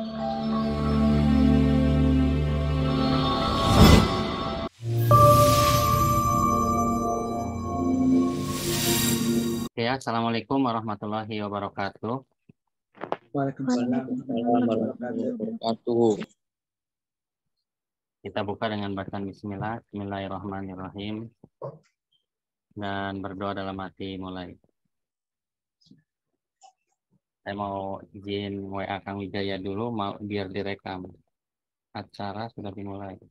Ya, Assalamualaikum warahmatullahi wabarakatuh. Waalaikumsalam warahmatullahi wabarakatuh. Kita buka dengan bacaan Bismillah, Bismillahirrahmanirrahim, dan berdoa dalam hati mulai. Saya mau izin WA Kang Wijaya dulu, biar direkam. Acara sudah dimulai.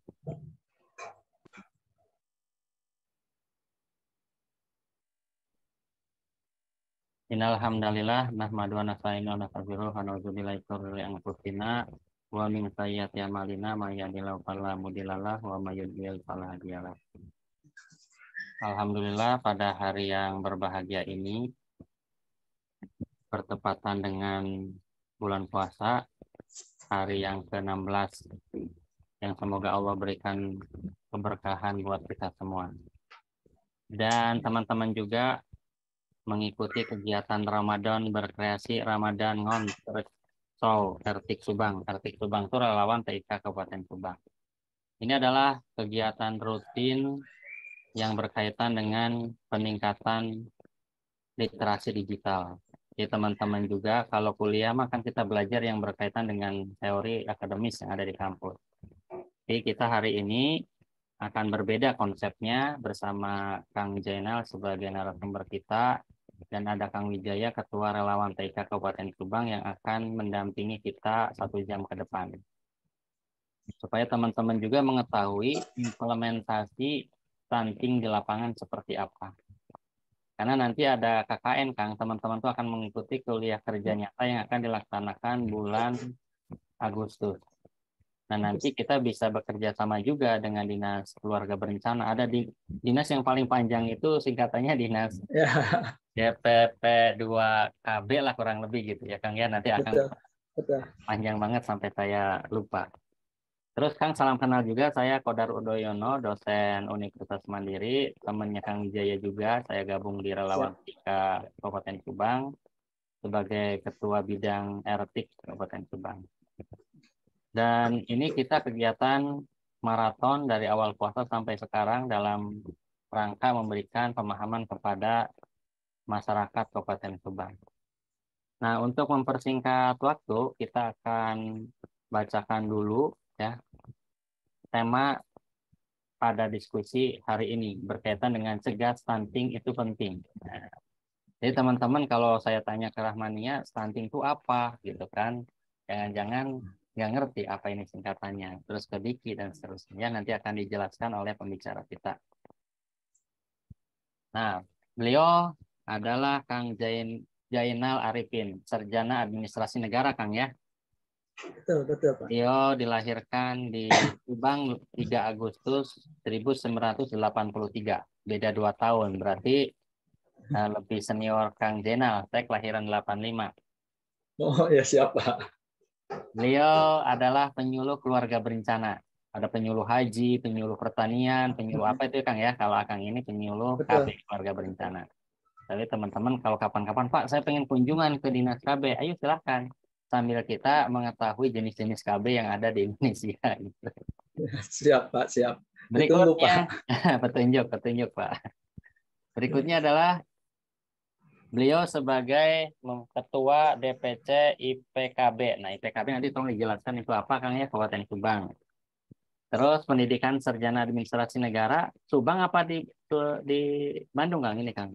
Innal hamdalillah nahmadu wa nasta'inu wa nastaghfiruh wa na'udzu billahi min syururi anfusina wa min sayyiati a'malina may yahdihillahu fala mudhillalah wa may yudhlil fala hadiyalah. Alhamdulillah pada hari yang berbahagia ini bertepatan dengan bulan puasa, hari yang ke-16 yang semoga Allah berikan keberkahan buat kita semua. Dan teman-teman juga mengikuti kegiatan Ramadan berkreasi Ramadan Ngon Show Ertik Subang. Ertik Subang itu relawan TIK Kabupaten Subang. Ini adalah kegiatan rutin yang berkaitan dengan peningkatan literasi digital. Jadi teman-teman juga kalau kuliah mah kan kita belajar yang berkaitan dengan teori akademis yang ada di kampus. Jadi kita hari ini akan berbeda konsepnya bersama Kang Jainal sebagai narasumber kita dan ada Kang Wijaya Ketua Relawan TIK Kabupaten Subang yang akan mendampingi kita 1 jam ke depan. Supaya teman-teman juga mengetahui implementasi stunting di lapangan seperti apa. Karena nanti ada KKN, Kang. Teman-teman tuh akan mengikuti kuliah kerja nyata yang akan dilaksanakan bulan Agustus. Nah, nanti kita bisa bekerja sama juga dengan Dinas Keluarga Berencana. Ada di dinas yang paling panjang itu singkatannya Dinas DPP 2KB lah kurang lebih gitu ya, Kang. Ya, nanti akan Betul. panjang banget sampai saya lupa. Terus Kang, salam kenal juga, saya Kodar Udoyono, dosen Universitas Mandiri, temannya Kang Wijaya juga, saya gabung di Relawan TIK Kabupaten Subang sebagai Ketua Bidang Ertik Kabupaten Subang. Dan ini kita kegiatan maraton dari awal puasa sampai sekarang dalam rangka memberikan pemahaman kepada masyarakat Kabupaten Subang. Nah, untuk mempersingkat waktu, kita akan bacakan dulu ya tema pada diskusi hari ini berkaitan dengan cegah stunting itu penting. Nah, jadi teman-teman kalau saya tanya ke Rahmania, stunting itu apa gitu kan? Jangan-jangan nggak ngerti apa ini singkatannya. Terus ke Diki dan seterusnya nanti akan dijelaskan oleh pembicara kita. Nah, beliau adalah Kang Jainal Arifin, Sarjana Administrasi Negara, Kang ya. Betul, Pak. Beliau dilahirkan di Subang 3 Agustus 1983. Beda 2 tahun, berarti lebih senior Kang Jainal. Saya kelahiran 85. Oh ya, siapa? Beliau adalah penyuluh keluarga berencana. Ada penyuluh haji, penyuluh pertanian, penyuluh apa itu Kang ya? Kalau Kang ini penyuluh KB keluarga berencana. Tapi teman-teman kalau kapan-kapan Pak, saya pengen kunjungan ke Dinas KB, ayo silahkan. Sambil kita mengetahui jenis-jenis KB yang ada di Indonesia. Gitu. Siap, Pak, siap. Berikutnya, petunjuk Pak. Berikutnya adalah beliau sebagai Ketua DPC IPKB. Nah, IPKB nanti tolong dijelaskan itu apa, Kang ya, Kabupaten Subang. Terus pendidikan Sarjana Administrasi Negara, Subang apa di Bandung, Kang ini, Kang?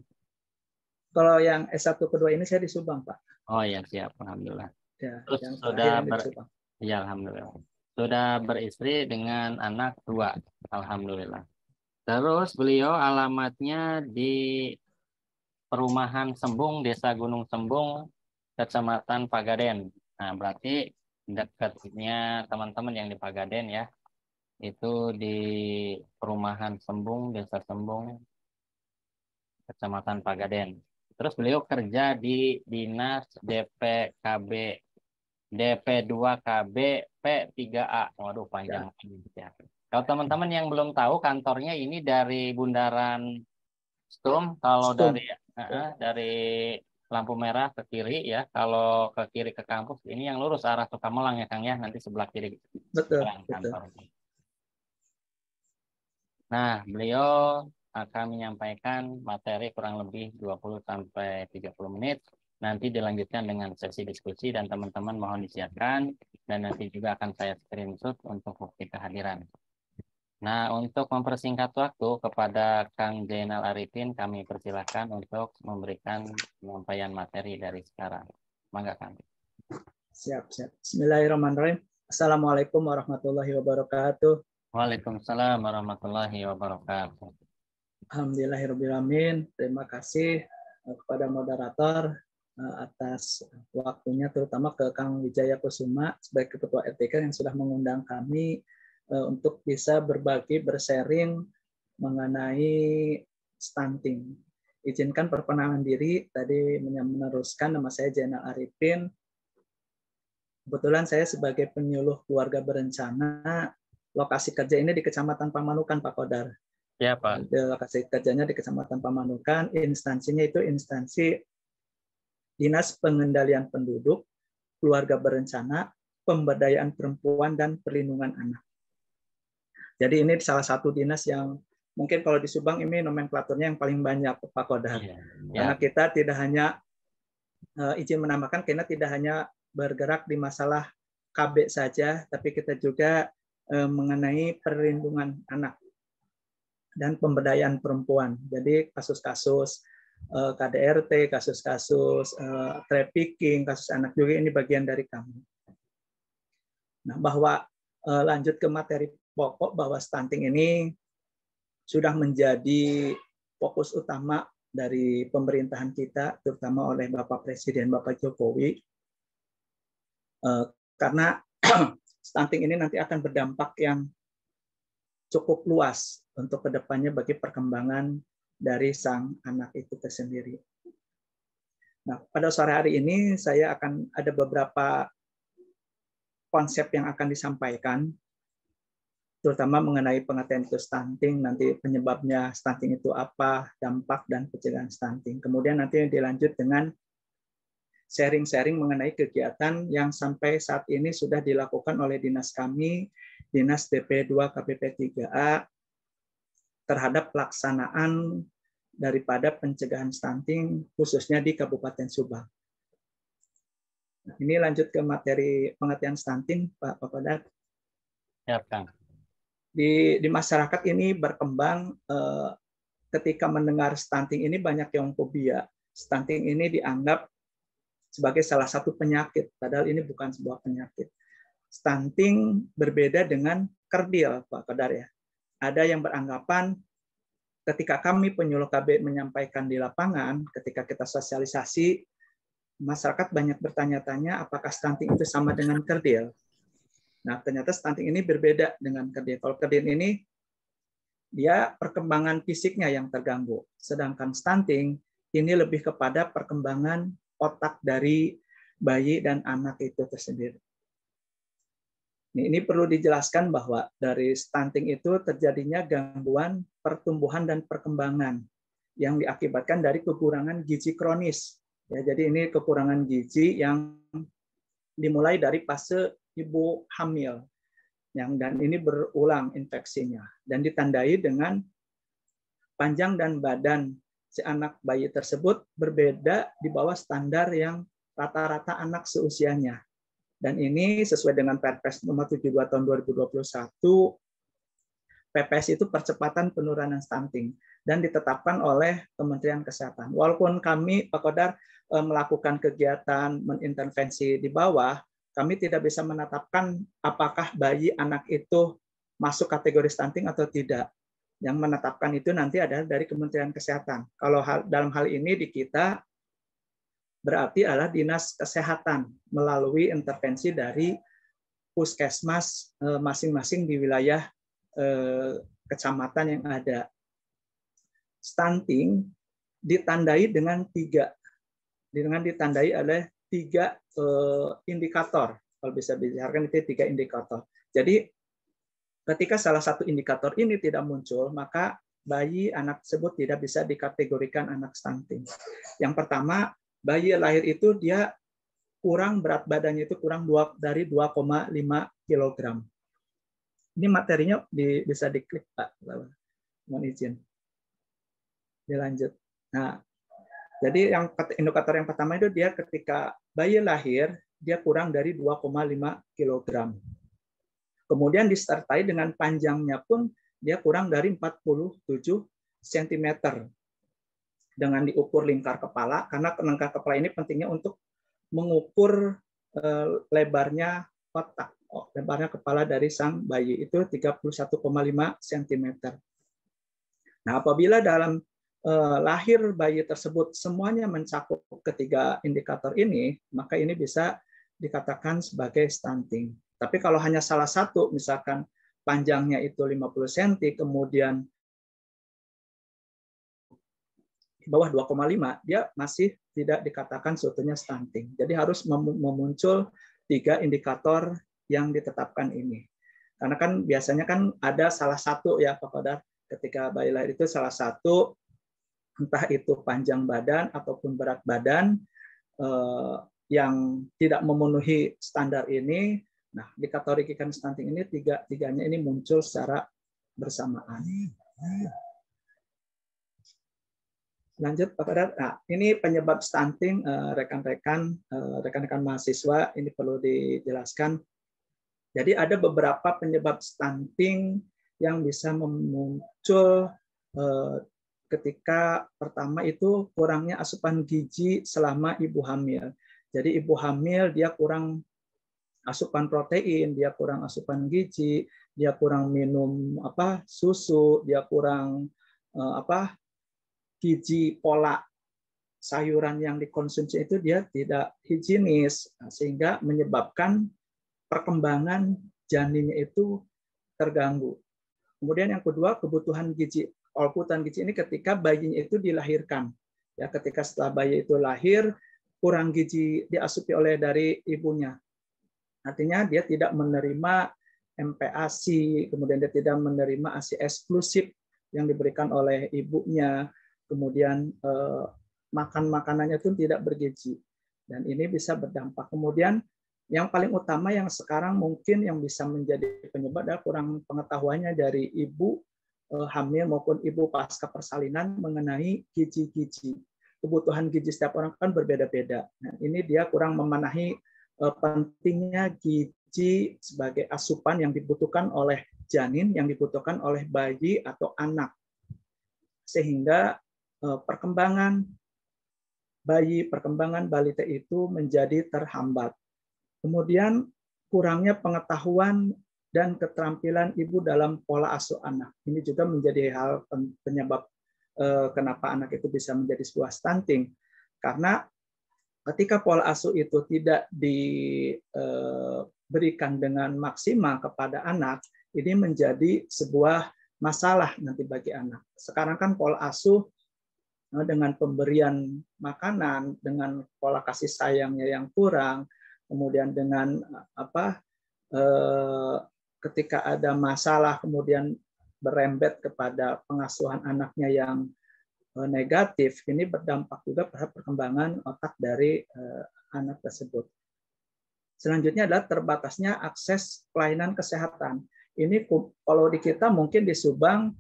Kalau yang S1 kedua ini saya di Subang, Pak. Oh ya, siap, alhamdulillah. Ya, Terus yang sudah di Subang. Ya, alhamdulillah. Sudah beristri dengan anak 2, alhamdulillah. Terus beliau alamatnya di Perumahan Sembung, Desa Gunung Sembung, Kecamatan Pagaden. Nah, berarti dekatnya teman-teman yang di Pagaden ya. Itu di Perumahan Sembung, Desa Sembung, Kecamatan Pagaden. Terus beliau kerja di Dinas DPKB DP2KB P3A. Waduh, panjang ya. Kalau teman-teman yang belum tahu, kantornya ini dari Bundaran Stum. Kalau dari lampu merah ke kiri ya. Kalau ke kiri ke kampus, ini yang lurus arah Sukamelang ya Kang ya, nanti sebelah kiri Betul, jalan betul. kantor. Nah, beliau akan menyampaikan materi kurang lebih 20 sampai 30 menit. Nanti dilanjutkan dengan sesi diskusi dan teman-teman mohon disiapkan dan nanti juga akan saya screenshot untuk bukti kehadiran. Nah, untuk mempersingkat waktu kepada Kang Zainal Arifin, kami persilahkan untuk memberikan penyampaian materi dari sekarang. Mangga Kang. Siap, siap. Bismillahirrahmanirrahim. Assalamualaikum warahmatullahi wabarakatuh. Waalaikumsalam warahmatullahi wabarakatuh. Alhamdulillahirrahmanirrahim. Terima kasih kepada moderator atas waktunya, terutama ke Kang Wijaya Kusuma sebagai Ketua RTK yang sudah mengundang kami untuk bisa berbagi, bersharing mengenai stunting. Izinkan perkenalan diri, tadi meneruskan nama saya Zainal Arifin. Kebetulan saya sebagai penyuluh keluarga berencana, lokasi kerja ini di Kecamatan Pamanukan, Pak Kodar. Ya, Pak. Lokasi kerjanya di Kecamatan Pamanukan, instansinya itu instansi Dinas Pengendalian Penduduk, Keluarga Berencana, Pemberdayaan Perempuan, dan Perlindungan Anak. Jadi ini salah satu dinas yang mungkin kalau di Subang ini nomenklaturnya yang paling banyak, Pak Kodar. Ya. Karena kita tidak hanya, izin menambahkan, kita tidak hanya bergerak di masalah KB saja, tapi kita juga mengenai perlindungan anak dan pemberdayaan perempuan. Jadi kasus-kasus KDRT, kasus-kasus trafficking, kasus anak juga ini bagian dari kami. Nah, bahwa lanjut ke materi pokok, bahwa stunting ini sudah menjadi fokus utama dari pemerintahan kita, terutama oleh Bapak Presiden, Bapak Jokowi. Karena stunting ini nanti akan berdampak yang cukup luas untuk kedepannya bagi perkembangan dari sang anak itu tersendiri. Nah, pada sore hari ini saya akan ada beberapa konsep yang akan disampaikan, terutama mengenai pengertian itu stunting, nanti penyebabnya stunting itu apa, dampak dan pencegahan stunting. Kemudian nanti dilanjut dengan sharing-sharing mengenai kegiatan yang sampai saat ini sudah dilakukan oleh dinas kami, Dinas DP2 KPP 3A, terhadap pelaksanaan daripada pencegahan stunting khususnya di Kabupaten Subang. Nah, ini lanjut ke materi pengertian stunting, Pak Kodar. Ya, Kang. Di masyarakat ini berkembang ketika mendengar stunting ini banyak yang fobia. Stunting ini dianggap sebagai salah satu penyakit, padahal ini bukan sebuah penyakit. Stunting berbeda dengan kerdil, Pak Kodar ya. Ada yang beranggapan ketika kami penyuluh KB menyampaikan di lapangan, ketika kita sosialisasi, masyarakat banyak bertanya-tanya apakah stunting itu sama dengan kerdil. Nah, ternyata stunting ini berbeda dengan kerdil. Kalau kerdil ini, dia perkembangan fisiknya yang terganggu. Sedangkan stunting ini lebih kepada perkembangan otak dari bayi dan anak itu tersendiri. Ini perlu dijelaskan bahwa dari stunting itu terjadinya gangguan pertumbuhan dan perkembangan yang diakibatkan dari kekurangan gizi kronis. Ya, jadi ini kekurangan gizi yang dimulai dari fase ibu hamil, dan ini berulang infeksinya dan ditandai dengan panjang dan badan si anak bayi tersebut berbeda di bawah standar yang rata-rata anak seusianya. Dan ini sesuai dengan Perpres nomor 72 tahun 2021, PPS itu percepatan penurunan stunting dan ditetapkan oleh Kementerian Kesehatan. Walaupun kami, Pak Kodar, melakukan kegiatan mengintervensi di bawah, kami tidak bisa menetapkan apakah bayi anak itu masuk kategori stunting atau tidak. Yang menetapkan itu nanti adalah dari Kementerian Kesehatan. Kalau dalam hal ini di kita berarti adalah Dinas Kesehatan melalui intervensi dari puskesmas masing-masing di wilayah kecamatan yang ada. Stunting ditandai dengan ditandai oleh tiga indikator. Kalau bisa dibicarakan itu 3 indikator. Jadi ketika salah satu indikator ini tidak muncul, maka bayi anak tersebut tidak bisa dikategorikan anak stunting. Yang pertama, bayi lahir itu dia kurang berat badannya itu kurang dari 2,5 kg. Ini materinya bisa diklik Pak, mohon izin. Dilanjut. Nah, jadi yang indikator yang pertama itu dia ketika bayi lahir dia kurang dari 2,5 kg. Kemudian disertai dengan panjangnya pun dia kurang dari 47 cm. Dengan diukur lingkar kepala, karena lingkar kepala ini pentingnya untuk mengukur lebarnya otak, lebarnya kepala dari sang bayi itu 31,5 cm. Nah, apabila dalam lahir bayi tersebut semuanya mencakup ketiga indikator ini, maka ini bisa dikatakan sebagai stunting. Tapi kalau hanya salah satu, misalkan panjangnya itu 50 cm, kemudian di bawah 2,5, dia masih tidak dikatakan sebetulnya stunting. Jadi harus memuncul 3 indikator yang ditetapkan ini. Karena kan biasanya kan ada salah satu ya Pak Kodar, ketika bayi lahir itu salah satu, entah itu panjang badan ataupun berat badan yang tidak memenuhi standar ini. Nah, dikategorikan stunting ini tiganya ini muncul secara bersamaan. Lanjut Pak Kodar. Nah, ini penyebab stunting rekan-rekan mahasiswa ini perlu dijelaskan. Jadi ada beberapa penyebab stunting yang bisa muncul ketika pertama itu kurangnya asupan gizi selama ibu hamil. Jadi ibu hamil dia kurang asupan protein, dia kurang asupan gizi, dia kurang minum susu, dia kurang gizi pola sayuran yang dikonsumsi itu dia tidak higienis, sehingga menyebabkan perkembangan janinnya itu terganggu. Kemudian yang kedua, kebutuhan gizi, outputan gizi ini ketika bayinya itu dilahirkan. Ya, ketika setelah bayi itu lahir, kurang gizi diasupi oleh dari ibunya. Artinya dia tidak menerima MPASI, kemudian dia tidak menerima ASI eksklusif yang diberikan oleh ibunya. Kemudian makan makanannya itu tidak bergizi, dan ini bisa berdampak. Kemudian yang paling utama yang sekarang mungkin yang bisa menjadi penyebab adalah kurang pengetahuannya dari ibu hamil maupun ibu pasca persalinan mengenai gizi-gizi. Kebutuhan gizi setiap orang kan berbeda-beda. Nah, ini dia kurang memenuhi pentingnya gizi sebagai asupan yang dibutuhkan oleh janin, yang dibutuhkan oleh bayi atau anak, sehingga perkembangan bayi, perkembangan balita itu menjadi terhambat. Kemudian kurangnya pengetahuan dan keterampilan ibu dalam pola asuh anak. Ini juga menjadi hal penyebab kenapa anak itu bisa menjadi sebuah stunting. Karena ketika pola asuh itu tidak diberikan dengan maksimal kepada anak, ini menjadi sebuah masalah nanti bagi anak. Sekarang kan pola asuh dengan pemberian makanan, dengan pola kasih sayangnya yang kurang, kemudian dengan ketika ada masalah kemudian berembet kepada pengasuhan anaknya yang negatif, ini berdampak juga pada perkembangan otak dari anak tersebut. Selanjutnya adalah terbatasnya akses pelayanan kesehatan. Ini kalau di kita mungkin di Subang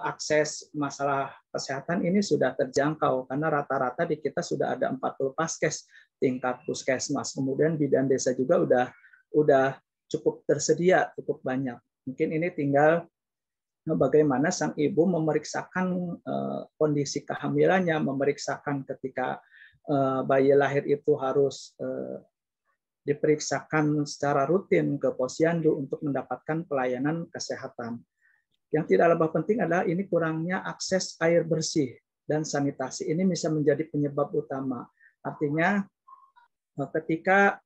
akses masalah kesehatan ini sudah terjangkau karena rata-rata di kita sudah ada 40 paskes tingkat puskesmas. Kemudian bidan desa juga udah cukup tersedia, cukup banyak. Mungkin ini tinggal bagaimana sang ibu memeriksakan kondisi kehamilannya, memeriksakan ketika bayi lahir itu harus diperiksakan secara rutin ke posyandu untuk mendapatkan pelayanan kesehatan. Yang tidak lebih penting adalah ini kurangnya akses air bersih dan sanitasi. Ini bisa menjadi penyebab utama. Artinya ketika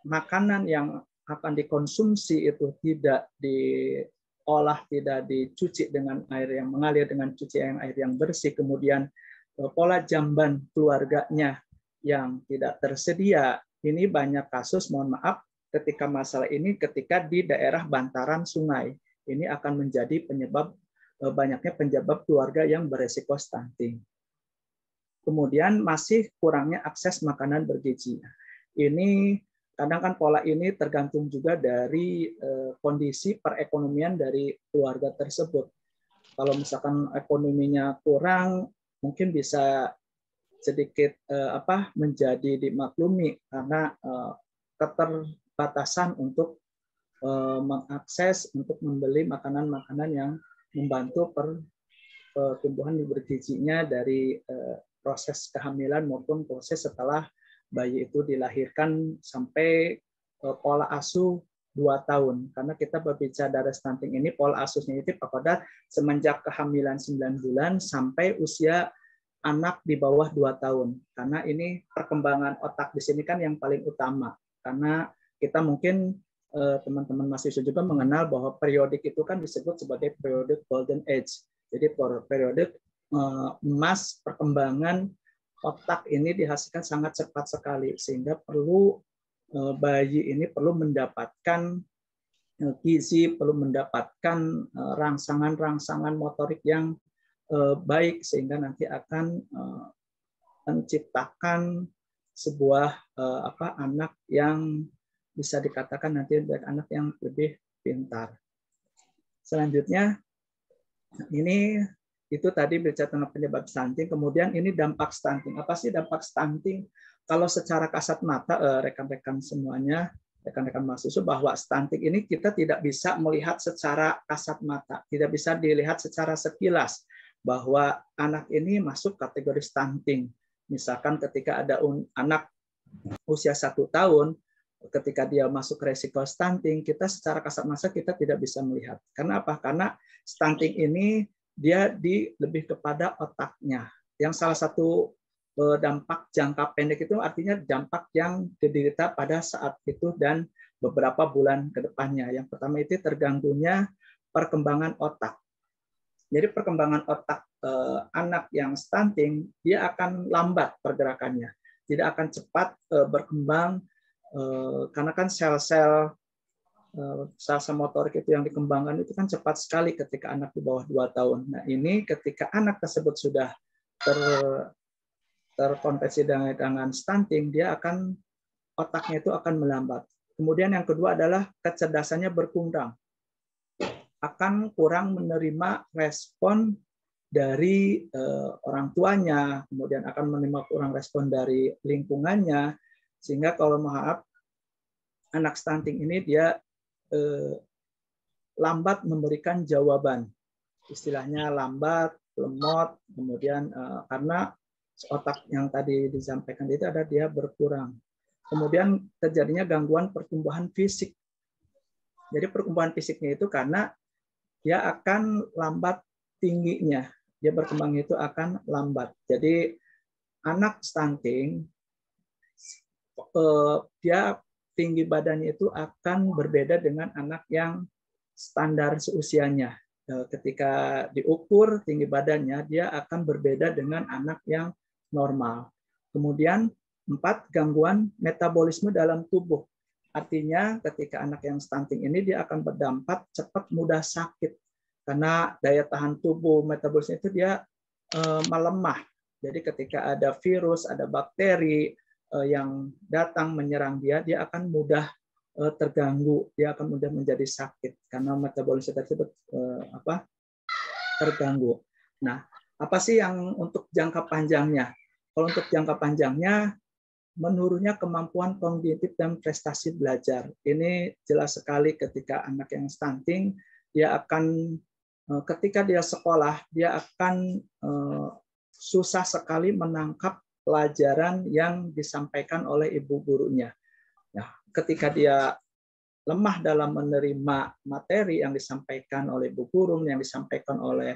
makanan yang akan dikonsumsi itu tidak diolah, tidak dicuci dengan air yang mengalir, dengan cucian air yang bersih, kemudian pola jamban keluarganya yang tidak tersedia, ini banyak kasus, mohon maaf, ketika masalah ini ketika di daerah bantaran sungai. Ini akan menjadi penyebab banyaknya penyebab keluarga yang beresiko stunting. kemudian masih kurangnya akses makanan bergizi. Ini kadang kan pola ini tergantung juga dari kondisi perekonomian dari keluarga tersebut. Kalau misalkan ekonominya kurang, mungkin bisa sedikit menjadi dimaklumi karena keterbatasan untuk mengakses untuk membeli makanan-makanan yang membantu pertumbuhan bergizinya dari proses kehamilan maupun proses setelah bayi itu dilahirkan sampai pola asuh 2 tahun. Karena kita berbicara dari stunting ini, pola asuhnya itu pada semenjak kehamilan 9 bulan sampai usia anak di bawah 2 tahun. Karena ini perkembangan otak di sini kan yang paling utama. Karena kita mungkin teman-teman mahasiswa juga mengenal bahwa periodik itu kan disebut sebagai periode golden age. Jadi periode emas perkembangan otak ini dihasilkan sangat cepat sekali, sehingga perlu bayi ini perlu mendapatkan gizi, perlu mendapatkan rangsangan-rangsangan motorik yang baik, sehingga nanti akan menciptakan sebuah anak yang bisa dikatakan nanti anak yang lebih pintar. Selanjutnya, ini itu tadi bicara tentang penyebab stunting. Kemudian ini dampak stunting. Apa sih dampak stunting? Kalau secara kasat mata, rekan-rekan semuanya, rekan-rekan mahasiswa, bahwa stunting ini kita tidak bisa melihat secara kasat mata, tidak bisa dilihat secara sekilas bahwa anak ini masuk kategori stunting. Misalkan ketika ada anak usia 1 tahun, ketika dia masuk resiko stunting, kita secara kasat mata kita tidak bisa melihat. Karena apa? Karena stunting ini dia lebih kepada otaknya. Yang salah satu dampak jangka pendek itu artinya dampak yang diderita pada saat itu dan beberapa bulan ke depannya. Yang pertama itu terganggunya perkembangan otak. Jadi perkembangan otak anak yang stunting, dia akan lambat pergerakannya. Tidak akan cepat berkembang, karena kan sel-sel motorik itu yang dikembangkan itu kan cepat sekali ketika anak di bawah 2 tahun. Nah, ini ketika anak tersebut sudah terkonversi dengan stunting, dia akan otaknya itu akan melambat. Kemudian yang kedua adalah kecerdasannya berkurang. Akan kurang menerima respon dari orang tuanya, kemudian akan menerima kurang respon dari lingkungannya, sehingga kalau maaf anak stunting ini dia lambat memberikan jawaban, istilahnya lambat, lemot, kemudian karena otak yang tadi disampaikan itu ada dia berkurang. Kemudian terjadinya gangguan pertumbuhan fisik. Jadi pertumbuhan fisiknya itu karena dia akan lambat tingginya, dia berkembang itu akan lambat. Jadi anak stunting dia tinggi badannya itu akan berbeda dengan anak yang standar seusianya. Ketika diukur tinggi badannya, dia akan berbeda dengan anak yang normal. Kemudian 4, gangguan metabolisme dalam tubuh. Artinya ketika anak yang stunting ini dia akan berdampak cepat mudah sakit. Karena daya tahan tubuh metabolisme itu dia melemah. Jadi ketika ada virus, ada bakteri yang datang menyerang dia, dia akan mudah terganggu, dia akan mudah menjadi sakit karena metabolisme tersebut terganggu. Nah, apa sih yang untuk jangka panjangnya? Kalau untuk jangka panjangnya, menurunnya kemampuan kognitif dan prestasi belajar. Ini jelas sekali ketika anak yang stunting, dia akan ketika dia sekolah, dia akan susah sekali menangkap pelajaran yang disampaikan oleh ibu gurunya. Nah, ketika dia lemah dalam menerima materi yang disampaikan oleh ibu guru, yang disampaikan oleh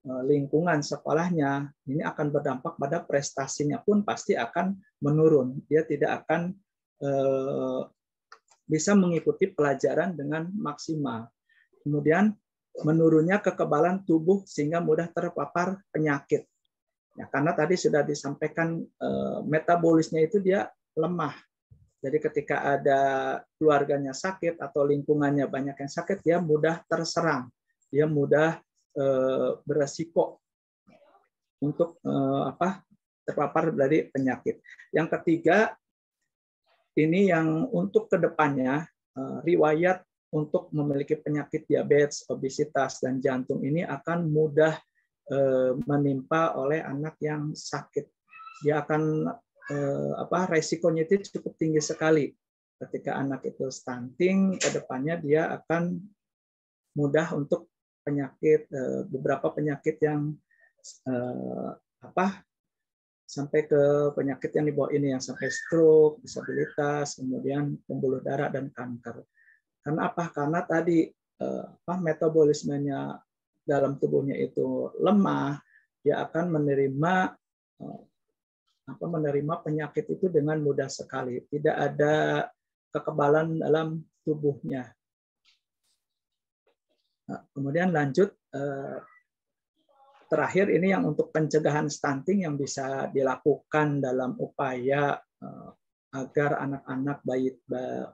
lingkungan sekolahnya, ini akan berdampak pada prestasinya pun pasti akan menurun. Dia tidak akan bisa mengikuti pelajaran dengan maksimal. Kemudian menurunnya kekebalan tubuh sehingga mudah terpapar penyakit. Ya, karena tadi sudah disampaikan metabolisnya itu dia lemah. Jadi ketika ada keluarganya sakit atau lingkungannya banyak yang sakit, dia mudah terserang, dia mudah beresiko untuk terpapar dari penyakit. Yang ketiga, ini yang untuk kedepannya riwayat untuk memiliki penyakit diabetes, obesitas, dan jantung ini akan mudah menimpa oleh anak yang sakit. Dia akan resikonya itu cukup tinggi sekali. Ketika anak itu stunting, kedepannya dia akan mudah untuk penyakit, beberapa penyakit yang sampai ke penyakit yang di bawah ini, yang sampai stroke, disabilitas, kemudian pembuluh darah dan kanker. Karena apa? Karena tadi metabolismenya dalam tubuhnya itu lemah, dia akan menerima penyakit itu dengan mudah sekali. Tidak ada kekebalan dalam tubuhnya. Nah, kemudian lanjut, terakhir ini yang untuk pencegahan stunting yang bisa dilakukan dalam upaya agar anak-anak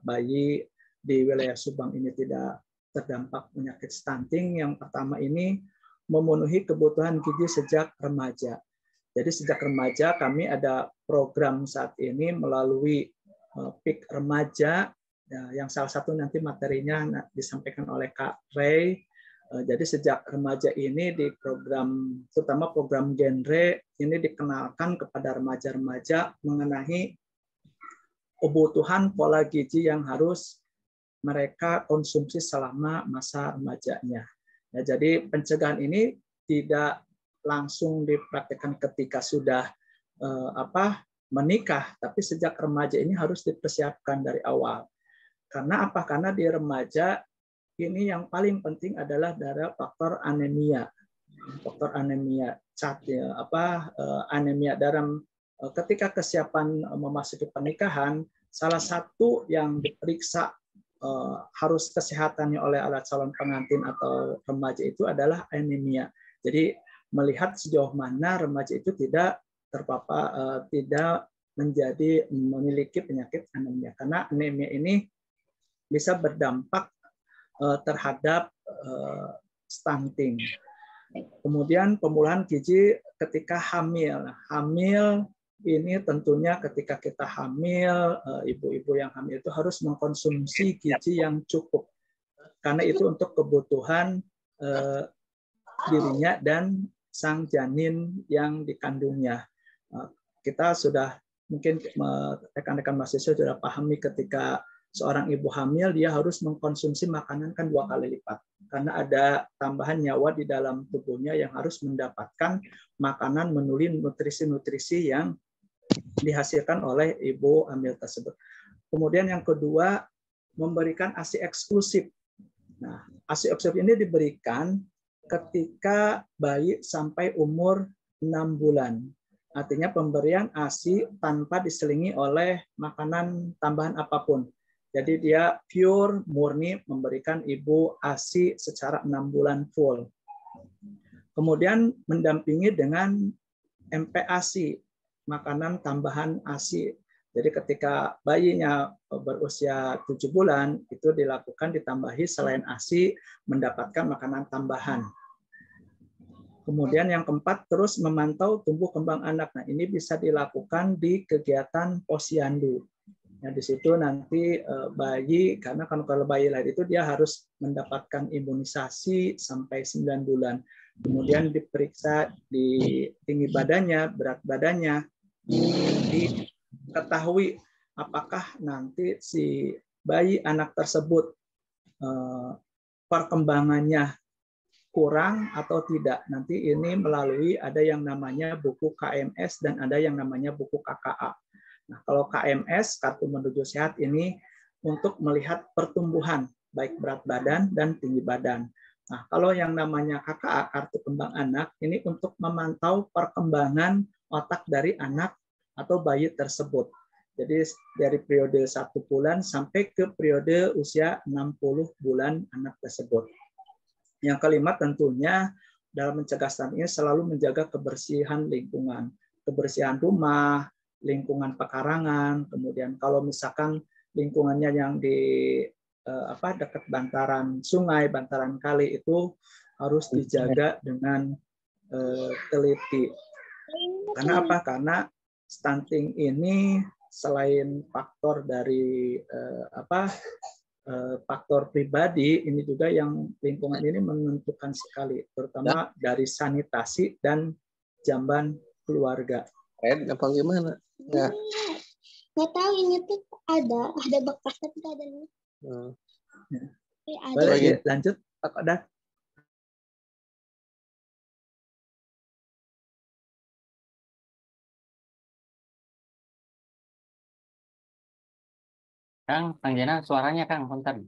bayi di wilayah Subang ini tidak terdampak penyakit stunting. Yang pertama ini memenuhi kebutuhan gizi sejak remaja. Jadi sejak remaja kami ada program saat ini melalui PIK Remaja, yang salah satu nanti materinya disampaikan oleh Kak Ray. Jadi sejak remaja ini di program, terutama program genre ini dikenalkan kepada remaja-remaja mengenai kebutuhan pola gizi yang harus mereka konsumsi selama masa remajanya. Ya, jadi pencegahan ini tidak langsung dipraktikkan ketika sudah menikah, tapi sejak remaja ini harus dipersiapkan dari awal. Karena apa? Karena di remaja ini yang paling penting adalah dari faktor anemia. Faktor anemia, anemia dalam ketika kesiapan memasuki pernikahan, salah satu yang diperiksa harus kesehatannya oleh alat calon pengantin atau remaja itu adalah anemia. Jadi melihat sejauh mana remaja itu tidak terpapar, tidak memiliki penyakit anemia. Karena anemia ini bisa berdampak terhadap stunting. Kemudian pemulihan gizi ketika hamil. Hamil ini tentunya ketika kita hamil, ibu-ibu yang hamil itu harus mengkonsumsi gizi yang cukup. Karena itu untuk kebutuhan dirinya dan sang janin yang dikandungnya. Kita sudah, mungkin rekan-rekan mahasiswa sudah pahami ketika seorang ibu hamil, dia harus mengkonsumsi makanan kan 2 kali lipat. Karena ada tambahan nyawa di dalam tubuhnya yang harus mendapatkan makanan memenuhi nutrisi-nutrisi yang dihasilkan oleh ibu hamil tersebut. Kemudian yang kedua, memberikan ASI eksklusif. Nah, ASI eksklusif ini diberikan ketika bayi sampai umur 6 bulan. Artinya pemberian ASI tanpa diselingi oleh makanan tambahan apapun. Jadi dia pure, murni memberikan ibu ASI secara 6 bulan full. Kemudian mendampingi dengan MPASI, makanan tambahan ASI. Jadi ketika bayinya berusia 7 bulan, itu dilakukan ditambahi selain ASI, mendapatkan makanan tambahan. Kemudian yang keempat, terus memantau tumbuh kembang anak. Nah, ini bisa dilakukan di kegiatan posyandu. Nah, di situ nanti bayi, karena kalau bayi lahir itu dia harus mendapatkan imunisasi sampai 9 bulan. Kemudian diperiksa di tinggi badannya, berat badannya, diketahui apakah nanti si bayi anak tersebut perkembangannya kurang atau tidak. Nanti ini melalui ada yang namanya buku KMS dan ada yang namanya buku KKA. Nah, kalau KMS, Kartu Menuju Sehat, ini untuk melihat pertumbuhan, baik berat badan dan tinggi badan. Nah, kalau yang namanya KKA, Kartu Kembang Anak, ini untuk memantau perkembangan otak dari anak atau bayi tersebut. Jadi dari periode 1 bulan sampai ke periode usia 60 bulan anak tersebut. Yang kelima tentunya dalam mencegah stunting ini selalu menjaga kebersihan lingkungan, kebersihan rumah, lingkungan pekarangan, kemudian kalau misalkan lingkungannya yang di dekat bantaran sungai, bantaran kali itu harus dijaga dengan teliti. Karena apa? Karena stunting ini selain faktor dari faktor pribadi, ini juga yang lingkungan ini menentukan sekali, terutama dari sanitasi dan jamban keluarga. Apa gimana? Nggak. Nggak tahu ini tuh ada bekas tapi ada ini. Boleh lanjut, Pak Kodar? Kang Jana, suaranya Kang, bentar.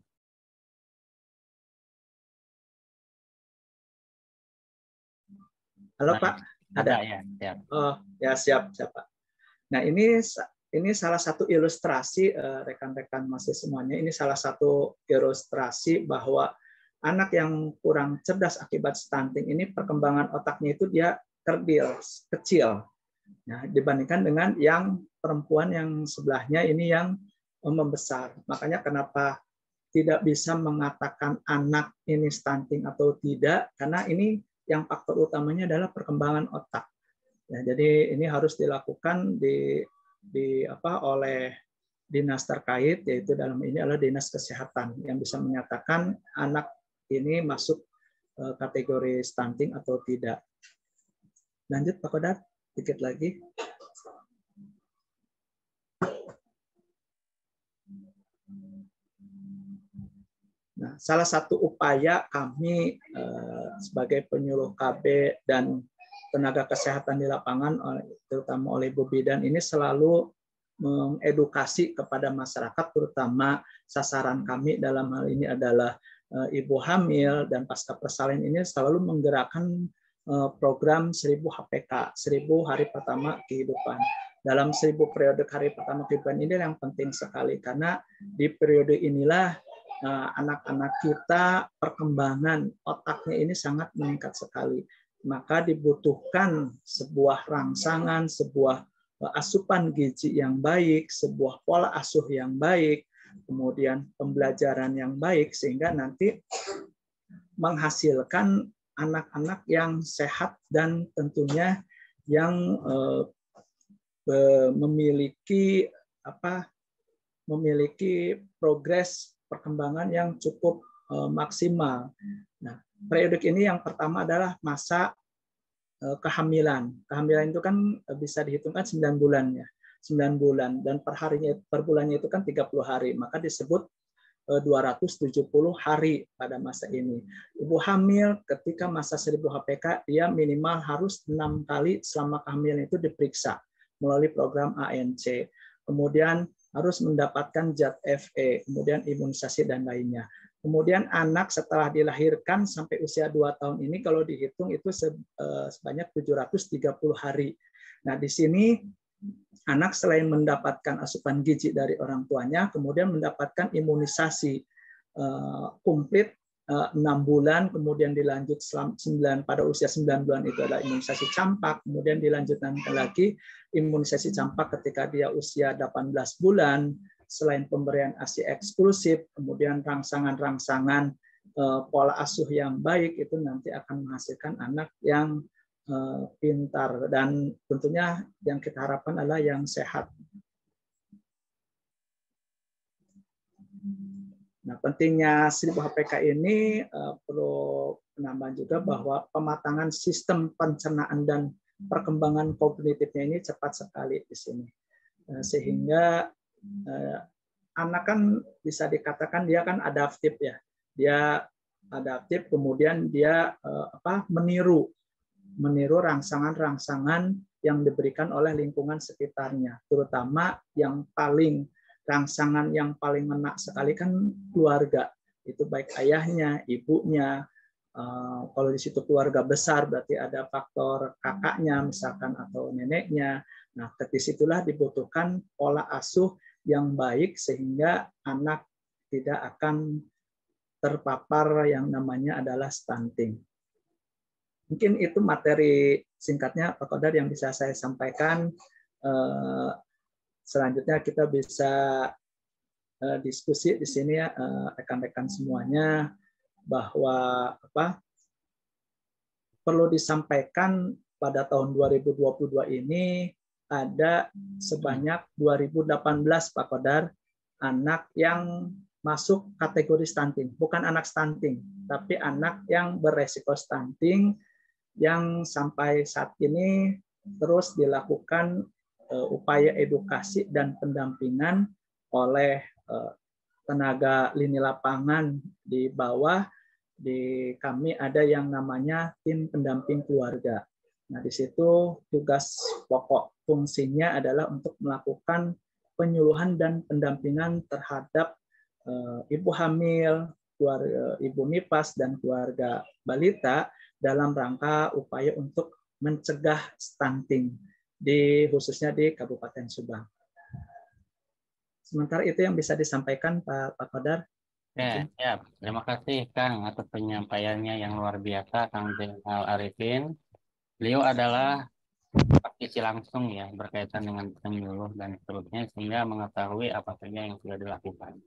Halo Pak, ada ya, siap. Oh ya, siap Pak. Nah ini salah satu ilustrasi rekan-rekan masih semuanya. Ini salah satu ilustrasi bahwa anak yang kurang cerdas akibat stunting ini perkembangan otaknya itu dia kecil. Nah, dibandingkan dengan yang perempuan yang sebelahnya ini yang membesar. Makanya kenapa tidak bisa mengatakan anak ini stunting atau tidak, karena ini yang faktor utamanya adalah perkembangan otak. Ya, jadi ini harus dilakukan oleh dinas terkait, yaitu dalam ini adalah dinas kesehatan yang bisa menyatakan anak ini masuk kategori stunting atau tidak. Lanjut Pak Kodar, dikit lagi. Nah, salah satu upaya kami sebagai penyuluh KB dan tenaga kesehatan di lapangan, terutama oleh Bu Bidan, ini selalu mengedukasi kepada masyarakat, terutama sasaran kami dalam hal ini adalah ibu hamil dan pasca persalinan, ini selalu menggerakkan program 1000 HPK, 1000 hari pertama kehidupan. Dalam 1000 periode hari pertama kehidupan ini yang penting sekali, karena di periode inilah anak-anak kita perkembangan otaknya ini sangat meningkat sekali. Maka dibutuhkan sebuah rangsangan, sebuah asupan gizi yang baik, sebuah pola asuh yang baik, kemudian pembelajaran yang baik, sehingga nanti menghasilkan anak-anak yang sehat dan tentunya yang memiliki progres perkembangan yang cukup maksimal. Nah, periode ini yang pertama adalah masa kehamilan. Kehamilan itu kan bisa dihitungkan 9 bulan ya. 9 bulan dan per bulannya itu kan 30 hari, maka disebut 270 hari pada masa ini. Ibu hamil ketika masa 1000 HPK dia minimal harus 6 kali selama kehamilan itu diperiksa melalui program ANC. Kemudian harus mendapatkan zat FE, kemudian imunisasi dan lainnya. Kemudian anak setelah dilahirkan sampai usia 2 tahun ini kalau dihitung itu sebanyak 730 hari. Nah, di sini anak selain mendapatkan asupan gizi dari orang tuanya, kemudian mendapatkan imunisasi komplit 6 bulan, kemudian dilanjut pada usia 9 bulan itu ada imunisasi campak, kemudian dilanjutkan lagi imunisasi campak ketika dia usia 18 bulan, selain pemberian ASI eksklusif, kemudian rangsangan-rangsangan pola asuh yang baik, itu nanti akan menghasilkan anak yang pintar, dan tentunya yang kita harapkan adalah yang sehat. Nah, pentingnya 1000 HPK ini perlu penambahan juga bahwa pematangan sistem pencernaan dan perkembangan kognitifnya ini cepat sekali di sini. Sehingga anak kan bisa dikatakan dia kan adaptif ya. Dia adaptif, kemudian dia meniru rangsangan-rangsangan yang diberikan oleh lingkungan sekitarnya, terutama rangsangan yang paling ngena sekali kan keluarga. Itu baik ayahnya, ibunya. Kalau di situ keluarga besar berarti ada faktor kakaknya misalkan atau neneknya. Nah, disitulah dibutuhkan pola asuh yang baik sehingga anak tidak akan terpapar yang namanya adalah stunting. Mungkin itu materi singkatnya Pak Kodar yang bisa saya sampaikan. Selanjutnya kita bisa diskusi di sini ya rekan-rekan semuanya, bahwa perlu disampaikan pada tahun 2022 ini ada sebanyak 2018 Pak Kodar anak yang masuk kategori stunting, bukan anak stunting, tapi anak yang beresiko stunting yang sampai saat ini terus dilakukan upaya edukasi dan pendampingan oleh tenaga lini lapangan di bawah. Di kami ada yang namanya tim pendamping keluarga. Nah, di situ tugas pokok fungsinya adalah untuk melakukan penyuluhan dan pendampingan terhadap ibu hamil, keluarga ibu nifas dan keluarga balita dalam rangka upaya untuk mencegah stunting khususnya di Kabupaten Subang. Sementara itu yang bisa disampaikan Pak Kodar. Ya, terima kasih Kang atas penyampaiannya yang luar biasa, Kang Zainal Arifin. Beliau adalah praktisi langsung ya berkaitan dengan penyuluh dan seterusnya sehingga mengetahui apa saja yang sudah dilakukan.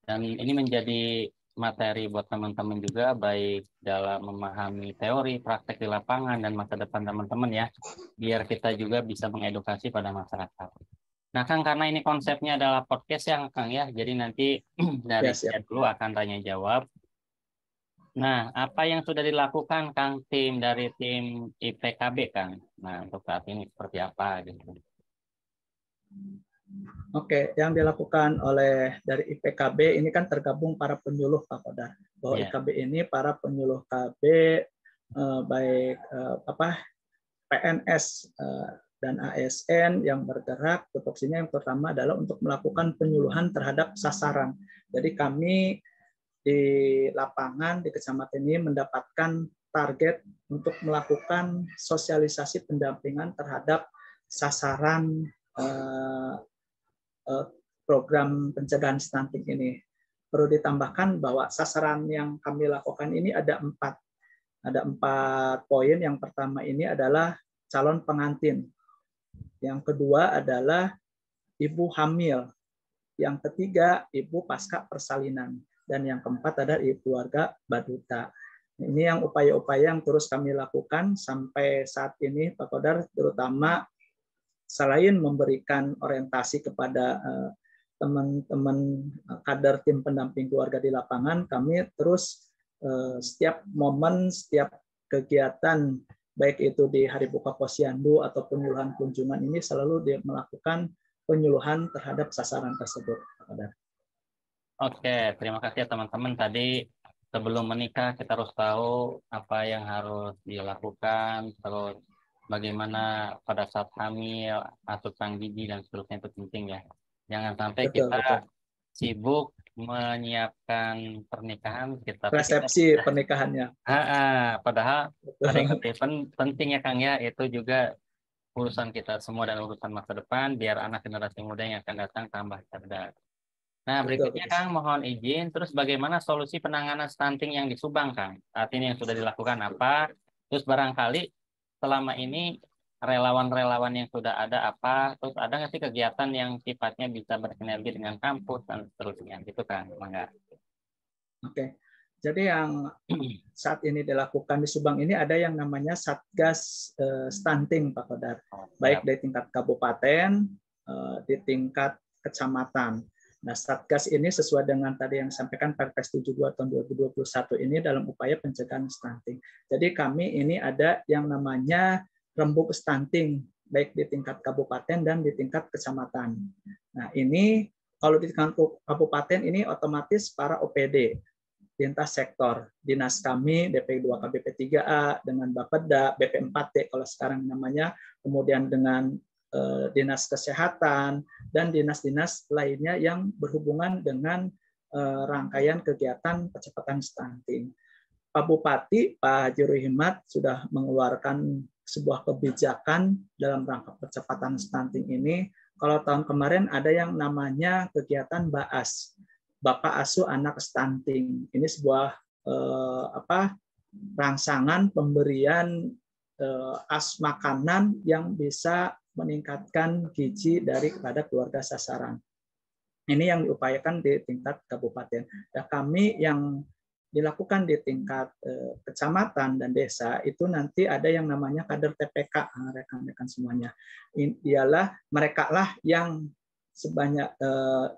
Dan ini menjadi materi buat teman-teman juga, baik dalam memahami teori, praktek di lapangan, dan masa depan teman-teman ya, biar kita juga bisa mengedukasi pada masyarakat. Nah Kang, karena ini konsepnya adalah podcast ya Kang ya, jadi nanti dari saya dulu akan tanya jawab. Nah, apa yang sudah dilakukan Kang dari tim IPKB Kang? Nah, untuk saat ini seperti apa gitu? Oke, yang dilakukan oleh dari IPKB ini kan tergabung para penyuluh Pak Kodar. Bahwa IKB ini para penyuluh KB baik PNS dan ASN yang bergerak, tupoksinya yang pertama adalah untuk melakukan penyuluhan terhadap sasaran. Jadi kami di lapangan di kecamatan ini mendapatkan target untuk melakukan sosialisasi pendampingan terhadap sasaran program pencegahan stunting ini. Perlu ditambahkan bahwa sasaran yang kami lakukan ini ada 4. Ada 4 poin. Yang pertama ini adalah calon pengantin. Yang kedua adalah ibu hamil. Yang ketiga, ibu pasca persalinan. Dan yang keempat adalah ibu keluarga balita. Ini yang upaya-upaya yang terus kami lakukan sampai saat ini, Pak Kodar, terutama selain memberikan orientasi kepada teman-teman kader tim pendamping keluarga di lapangan, kami terus setiap momen, setiap kegiatan, baik itu di Hari Buka Posyandu atau penyuluhan kunjungan ini selalu melakukan penyuluhan terhadap sasaran tersebut. Oke, terima kasih teman-teman. Tadi sebelum menikah kita harus tahu apa yang harus dilakukan, terus bagaimana pada saat hamil, asupan gizi dan seterusnya itu penting ya. Jangan sampai kita sibuk menyiapkan pernikahan resepsi pernikahannya. Padahal ada yang lebih penting ya Kang ya, itu juga urusan kita semua dan urusan masa depan biar anak generasi muda yang akan datang tambah cerdas. Nah, berikutnya Kang mohon izin, terus bagaimana solusi penanganan stunting yang di Subang Kang? Saat ini yang sudah dilakukan apa? Terus barangkali selama ini relawan-relawan yang sudah ada apa? Terus ada nggak sih kegiatan yang sifatnya bisa bersinergi dengan kampus dan seterusnya gitu Kang? Mangga. Oke. Jadi yang saat ini dilakukan di Subang ini ada yang namanya Satgas Stunting Pak Kodar. Baik di tingkat kabupaten, di tingkat kecamatan. Nah, Satgas ini sesuai dengan tadi yang disampaikan Perpres 72 tahun 2021 ini dalam upaya pencegahan stunting. Jadi kami ini ada yang namanya rembuk stunting, baik di tingkat kabupaten dan di tingkat kecamatan. Nah, ini kalau di tingkat kabupaten ini otomatis para OPD, lintas sektor, dinas kami, BP2K, BP3A, dengan Bapeda, BP4D kalau sekarang namanya, kemudian dengan dinas kesehatan, dan dinas-dinas lainnya yang berhubungan dengan rangkaian kegiatan percepatan stunting. Pak Bupati, Pak Haji Himmat sudah mengeluarkan sebuah kebijakan dalam rangka percepatan stunting ini. Kalau tahun kemarin ada yang namanya kegiatan BAAS, Bapak Asuh Anak Stunting. Ini sebuah rangsangan pemberian makanan yang bisa meningkatkan gizi kepada keluarga sasaran. Ini yang diupayakan di tingkat kabupaten. Dan kami yang dilakukan di tingkat kecamatan dan desa, itu nanti ada yang namanya kader TPK, rekan-rekan semuanya. Ialah mereka lah yang sebanyak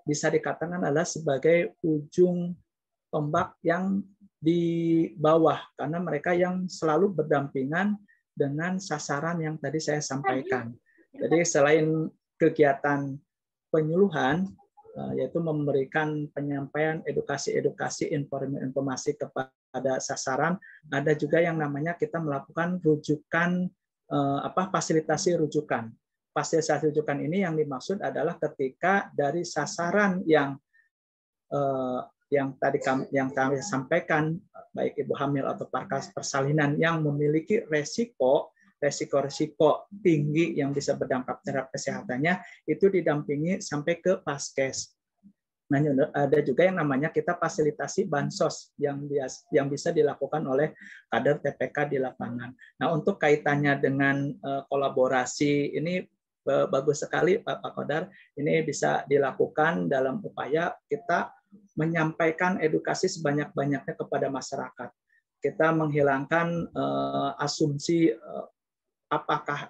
bisa dikatakan adalah sebagai ujung tombak yang di bawah, karena mereka yang selalu berdampingan dengan sasaran yang tadi saya sampaikan. Jadi selain kegiatan penyuluhan, yaitu memberikan penyampaian edukasi informasi kepada sasaran, ada juga yang namanya kita melakukan rujukan, fasilitasi rujukan. Fasilitasi rujukan ini yang dimaksud adalah ketika dari sasaran yang kami sampaikan, baik ibu hamil atau pasca persalinan yang memiliki resiko tinggi yang bisa berdampak terhadap kesehatannya, itu didampingi sampai ke paskes. Nah, ada juga yang namanya kita fasilitasi bansos yang bisa dilakukan oleh kader TPK di lapangan. Nah, untuk kaitannya dengan kolaborasi ini bagus sekali Pak Kodar, ini bisa dilakukan dalam upaya kita menyampaikan edukasi sebanyak-banyaknya kepada masyarakat. Kita menghilangkan asumsi apakah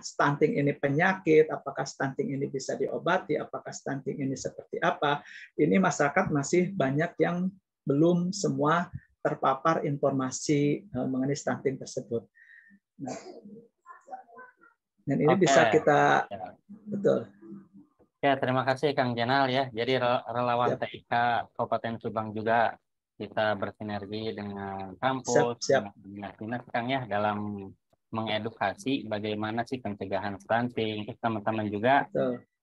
stunting ini penyakit, apakah stunting ini bisa diobati, apakah stunting ini seperti apa. Ini masyarakat masih banyak yang belum semua terpapar informasi mengenai stunting tersebut. Nah, dan ini bisa kita betul. Ya, terima kasih Kang Jenal ya. Jadi relawan TIK Kabupaten Subang juga kita bersinergi dengan kampus, dengan dinas-dinas Kang ya, dalam mengedukasi bagaimana sih pencegahan stunting. Terus teman-teman juga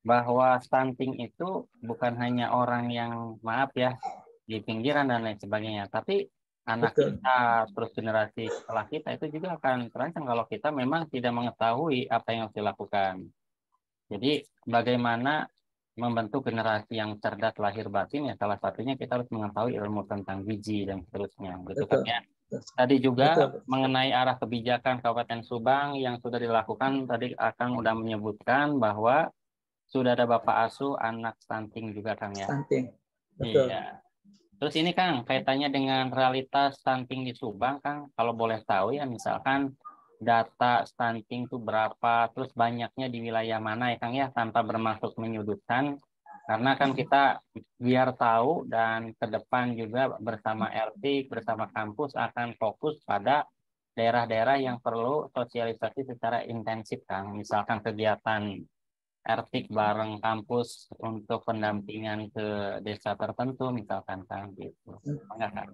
bahwa stunting itu bukan hanya orang yang maaf ya di pinggiran dan lain sebagainya, tapi anak kita terus generasi setelah kita itu juga akan terancam kalau kita memang tidak mengetahui apa yang harus dilakukan. Jadi bagaimana membentuk generasi yang cerdas lahir batin ya, salah satunya kita harus mengetahui ilmu tentang gizi dan seterusnya. Gitu kan ya. Tadi juga mengenai arah kebijakan Kabupaten Subang yang sudah dilakukan, tadi Akang udah menyebutkan bahwa sudah ada Bapak asuh anak stunting juga Kang ya. Stunting, betul. Iya. Terus ini Kang, kaitannya dengan realitas stunting di Subang Kang, kalau boleh tahu ya, misalkan data stunting itu berapa, terus banyaknya di wilayah mana ya Kang ya, tanpa bermaksud menyudutkan. Karena kan kita biar tahu dan ke depan juga bersama RT, bersama kampus akan fokus pada daerah-daerah yang perlu sosialisasi secara intensif Kang. Misalkan kegiatan RT bareng kampus untuk pendampingan ke desa tertentu misalkan Kang gitu. Enggak Kang?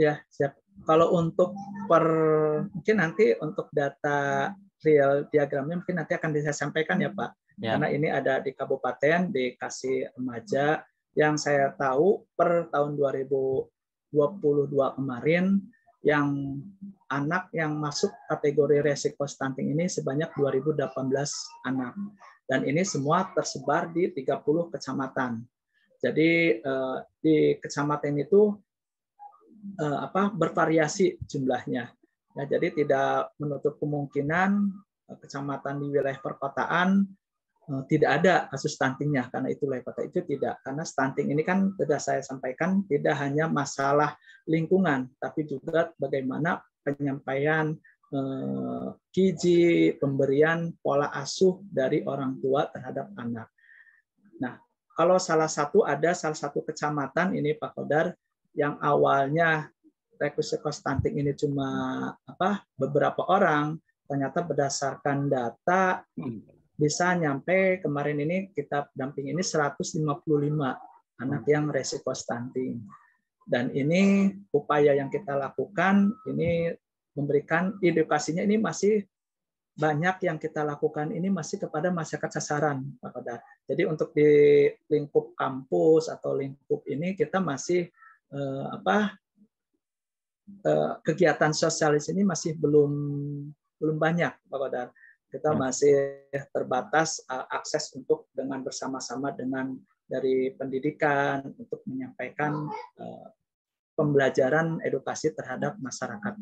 Ya, siap. Kalau untuk mungkin nanti untuk data real diagramnya mungkin nanti akan saya sampaikan ya Pak. Ya. Karena ini ada di kabupaten, di Kasih Remaja, yang saya tahu per tahun 2022 kemarin yang anak yang masuk kategori resiko stunting ini sebanyak 2018 anak. Dan ini semua tersebar di 30 kecamatan. Jadi di kecamatan itu bervariasi jumlahnya. Ya, jadi tidak menutup kemungkinan kecamatan di wilayah perkotaan tidak ada kasus stuntingnya, karena itu wilayah kota itu tidak. Karena stunting ini kan sudah saya sampaikan tidak hanya masalah lingkungan, tapi juga bagaimana penyampaian gizi, pemberian pola asuh dari orang tua terhadap anak. Nah, kalau salah satu kecamatan ini Pak Kodar yang awalnya resiko stunting ini cuma beberapa orang, ternyata berdasarkan data bisa nyampe kemarin ini kita damping ini 155 anak yang resiko stunting. Dan ini upaya yang kita lakukan ini memberikan edukasinya ini masih banyak yang kita lakukan ini masih kepada masyarakat sasaran, Pak Kodar. Jadi untuk di lingkup kampus atau lingkup ini kita masih kegiatan sosialis ini masih belum banyak, Pak Kodar. Kita masih terbatas akses untuk dengan bersama-sama dengan dari pendidikan untuk menyampaikan pembelajaran edukasi terhadap masyarakat.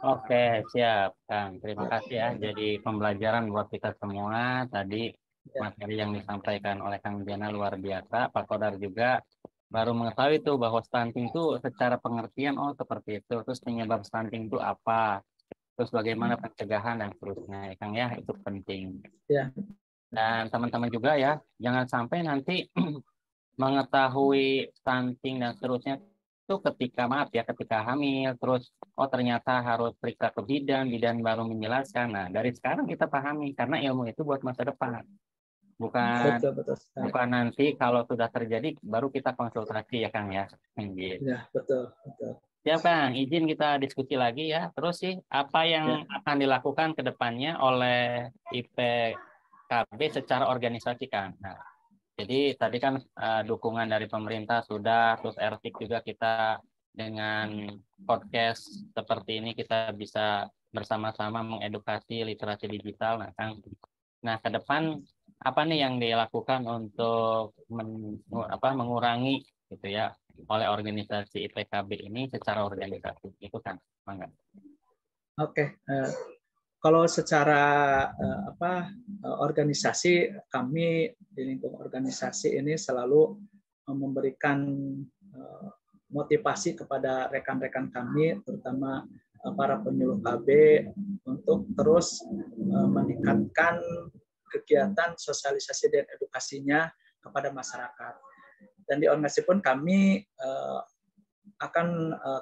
Oke, siap Kang. Terima kasih ya. Jadi pembelajaran buat kita semua. Tadi materi yang disampaikan oleh Kang Jana luar biasa. Pak Kodar juga baru mengetahui tuh bahwa stunting itu secara pengertian oh seperti itu. Terus penyebab stunting itu apa? Terus bagaimana pencegahan dan seterusnya, ya Kang ya, itu penting. Ya. Dan teman-teman juga ya, jangan sampai nanti mengetahui stunting dan seterusnya itu ketika maaf ya, ketika hamil, terus oh ternyata harus periksa ke bidan baru menjelaskan. Nah, dari sekarang kita pahami karena ilmu itu buat masa depan. Bukan Betul sekali. bukan nanti kalau sudah terjadi baru kita konsultasi ya Kang ya. Gitu. Ya, betul. Ya Bang, izin kita diskusi lagi ya. Terus sih, apa yang Ya. akan dilakukan ke depannya oleh IPKB secara organisasi Kang? Nah, jadi tadi kan dukungan dari pemerintah sudah, terus RTIK juga kita dengan podcast seperti ini kita bisa bersama-sama mengedukasi literasi digital. Nah, Kang, nah ke depan apa nih yang dilakukan untuk mengurangi gitu ya oleh organisasi IPKB ini secara organisasi itu kan, Bangga. Oke. Kalau secara organisasi, kami di lingkup organisasi ini selalu memberikan motivasi kepada rekan-rekan kami, terutama para penyuluh KB, untuk terus meningkatkan kegiatan sosialisasi dan edukasinya kepada masyarakat. Dan di organisasi pun kami akan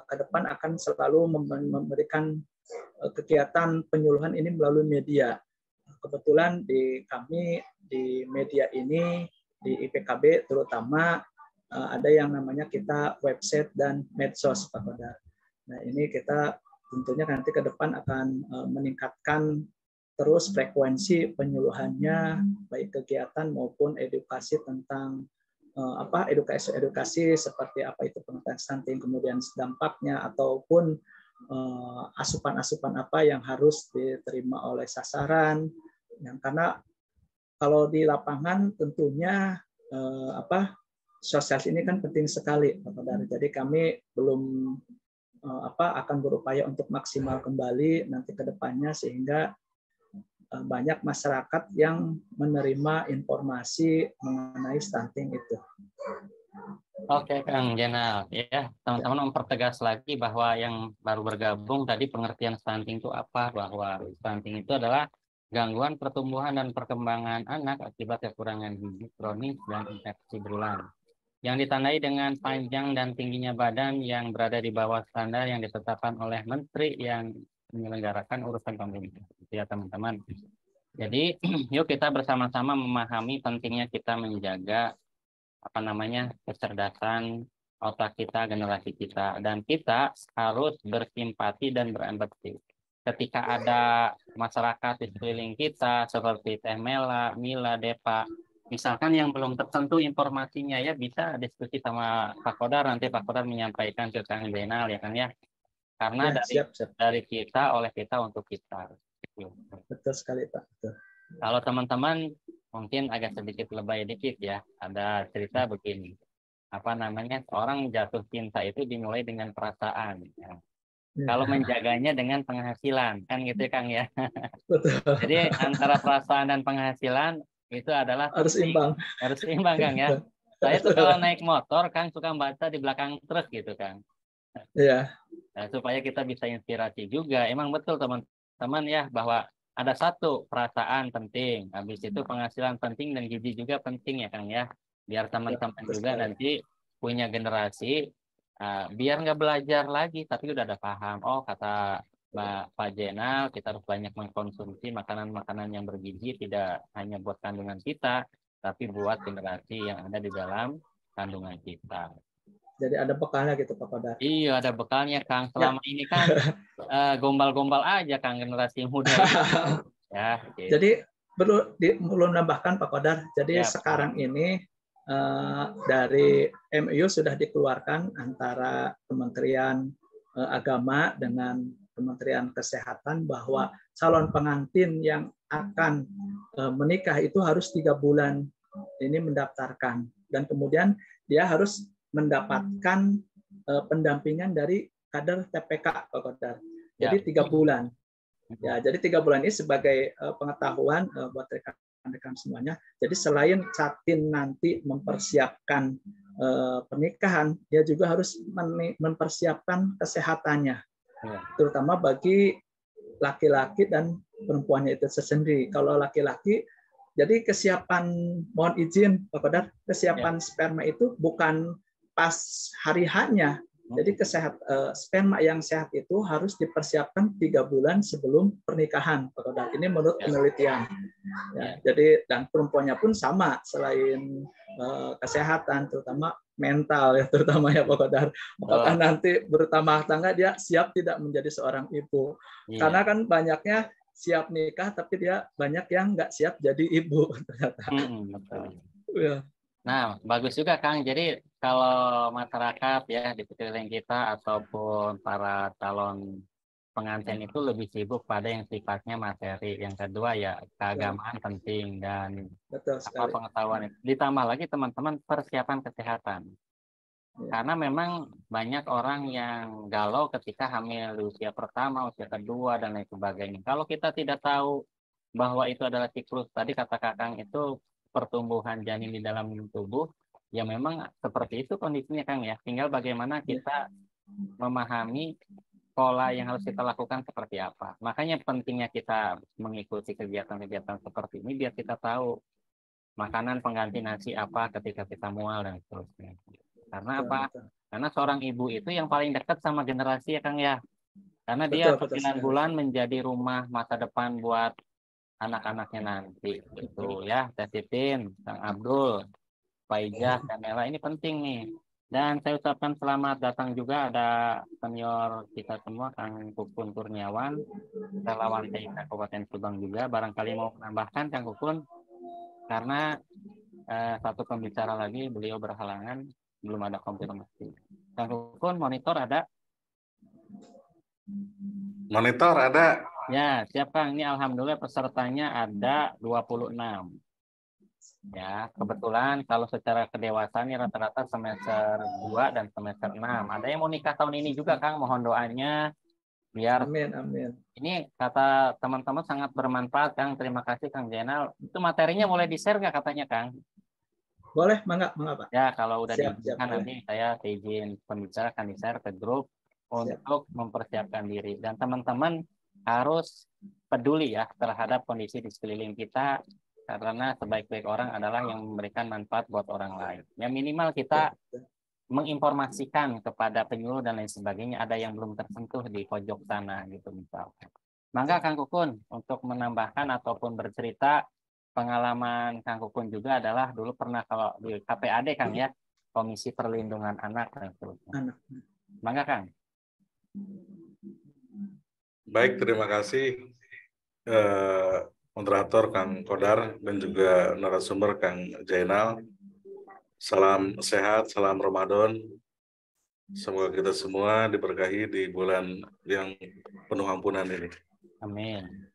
ke depan akan selalu memberikan kegiatan penyuluhan ini melalui media. Kebetulan di kami di media ini di IPKB terutama ada yang namanya kita website dan medsos, Pak Kodar. Nah, ini kita tentunya nanti ke depan akan meningkatkan terus frekuensi penyuluhannya, baik kegiatan maupun edukasi tentang edukasi seperti apa itu pengetahuan stunting, kemudian dampaknya, ataupun asupan-asupan apa yang harus diterima oleh sasaran. Karena kalau di lapangan tentunya sosialisasi ini kan penting sekali, Pak Kodar. Jadi kami belum akan berupaya untuk maksimal kembali nanti ke depannya sehingga banyak masyarakat yang menerima informasi mengenai stunting itu. Oke, Kang Jenal. Ya, teman-teman mempertegas lagi bahwa yang baru bergabung tadi pengertian stunting itu apa, bahwa stunting itu adalah gangguan pertumbuhan dan perkembangan anak akibat kekurangan gizi kronis dan infeksi berulang, yang ditandai dengan panjang dan tingginya badan yang berada di bawah standar yang ditetapkan oleh menteri yang menyelenggarakan urusan pemerintah. Ya, teman-teman. Jadi, yuk kita bersama-sama memahami pentingnya kita menjaga kecerdasan otak kita, generasi kita, dan kita harus bersimpati dan berempati. Ketika ada masyarakat di sekeliling kita seperti Teh Mela, Mila, Depa, misalkan yang belum tertentu informasinya ya bisa diskusi sama Pak Kodar, nanti Pak Kodar menyampaikan ke Kang Zainal ya kan ya. Karena Ya, dari kita, oleh kita, untuk kita. Betul sekali, Pak. Betul. Kalau teman-teman mungkin agak sedikit lebay dikit ya, ada cerita begini. Orang jatuh cinta itu dimulai dengan perasaan. Ya. Kalau menjaganya dengan penghasilan, kan gitu Kang ya. Betul. Jadi antara perasaan dan penghasilan itu adalah harus imbang. Harus imbang Kang ya. Saya tuh kalau naik motor Kang suka baca di belakang truk gitu Kang. Iya. Nah, supaya kita bisa inspirasi juga. Emang betul teman-teman ya bahwa ada satu perasaan penting, habis itu penghasilan penting dan gizi juga penting ya Kang ya. Biar teman-teman juga nanti punya generasi biar nggak belajar lagi tapi udah ada paham. Oh kata Pak Jenal kita harus banyak mengkonsumsi makanan-makanan yang bergizi tidak hanya buat kandungan kita tapi buat generasi yang ada di dalam kandungan kita. Jadi ada bekalnya gitu Pak Kodar. Iya ada bekalnya Kang. Selama ini kan gombal-gombal aja Kang generasi muda. Ya. Gitu. Jadi perlu nambahkan Pak Kodar. Jadi sekarang ini dari MUU sudah dikeluarkan antara Kementerian Agama dengan Kementerian Kesehatan bahwa calon pengantin yang akan menikah itu harus 3 bulan ini mendaftarkan dan kemudian dia harus mendapatkan pendampingan dari kader TPK Pak Kodar. Jadi 3 bulan. Ya, jadi 3 bulan ini sebagai pengetahuan buat rekan rekan-rekan semuanya. Jadi selain Catin nanti mempersiapkan pernikahan, dia juga harus mempersiapkan kesehatannya, terutama bagi laki-laki dan perempuannya itu sendiri. Kalau laki-laki, jadi kesiapan, mohon izin Pak Kodar, kesiapan sperma itu bukan pas hari H-nya. Jadi sperma yang sehat itu harus dipersiapkan 3 bulan sebelum pernikahan, Pak Kodar. Ini menurut penelitian. Ya, jadi dan perempuannya pun sama, selain kesehatan, terutama mental ya, terutama ya Pak Kodar. Apakah nanti bertambah tangga dia siap tidak menjadi seorang ibu? Karena kan banyaknya siap nikah, tapi dia banyak yang nggak siap jadi ibu ternyata. Betul. Ya. Nah, bagus juga Kang. Jadi kalau masyarakat ya di sekeliling kita ataupun para calon pengantin itu lebih sibuk pada yang sifatnya materi. Yang kedua ya keagamaan penting dan pengetahuan. Ditambah lagi teman-teman persiapan kesehatan. Karena memang banyak orang yang galau ketika hamil di usia pertama, usia kedua dan lain sebagainya. Kalau kita tidak tahu bahwa itu adalah siklus tadi kata Kakang itu pertumbuhan janin di dalam tubuh, ya memang seperti itu kondisinya Kang ya. Tinggal bagaimana kita memahami pola yang harus kita lakukan seperti apa. Makanya pentingnya kita mengikuti kegiatan-kegiatan seperti ini biar kita tahu makanan pengganti nasi apa ketika kita mual dan seterusnya. Karena apa? Karena seorang ibu itu yang paling dekat sama generasi ya Kang ya. Karena dia 9 bulan menjadi rumah masa depan buat anak-anaknya nanti gitu ya. Teh Titin, Kang Abdul, Faijah, Kamela, ini penting nih. Dan saya ucapkan selamat datang juga ada senior kita semua Kang Kukun Kurniawan, relawan TIK Kabupaten Subang juga. Barangkali mau menambahkan Kang Kukun, karena satu pembicara lagi beliau berhalangan, belum ada konfirmasi. Kang Kukun, monitor ada? Monitor ada. Ya, siap Kang. Ini alhamdulillah pesertanya ada 26. Ya, kebetulan kalau secara kedewasaan ini rata-rata semester 2 dan semester 6. Ada yang mau nikah tahun ini juga Kang, mohon doanya biar amin. Ini kata teman-teman sangat bermanfaat Kang. Terima kasih Kang Zainal. Itu materinya boleh di-share nggak katanya Kang? Boleh, mangga Pak. Ya, kalau udah diizinkan nanti saya izin pembicara akan di-share ke grup untuk mempersiapkan diri. Dan teman-teman harus peduli ya terhadap kondisi di sekeliling kita, karena sebaik-baik orang adalah yang memberikan manfaat buat orang lain. Yang minimal kita menginformasikan kepada penyuluh dan lain sebagainya, ada yang belum tersentuh di pojok sana gitu misalkan. Mangga Kang Kukun untuk menambahkan ataupun bercerita pengalaman Kang Kukun juga adalah dulu pernah kalau di KPAD Kang ya, Komisi Perlindungan Anak dan seterusnya. Mangga Kang. Baik, terima kasih moderator Kang Kodar dan juga narasumber Kang Zainal. Salam sehat, salam Ramadan. Semoga kita semua diberkahi di bulan yang penuh ampunan ini. Amin.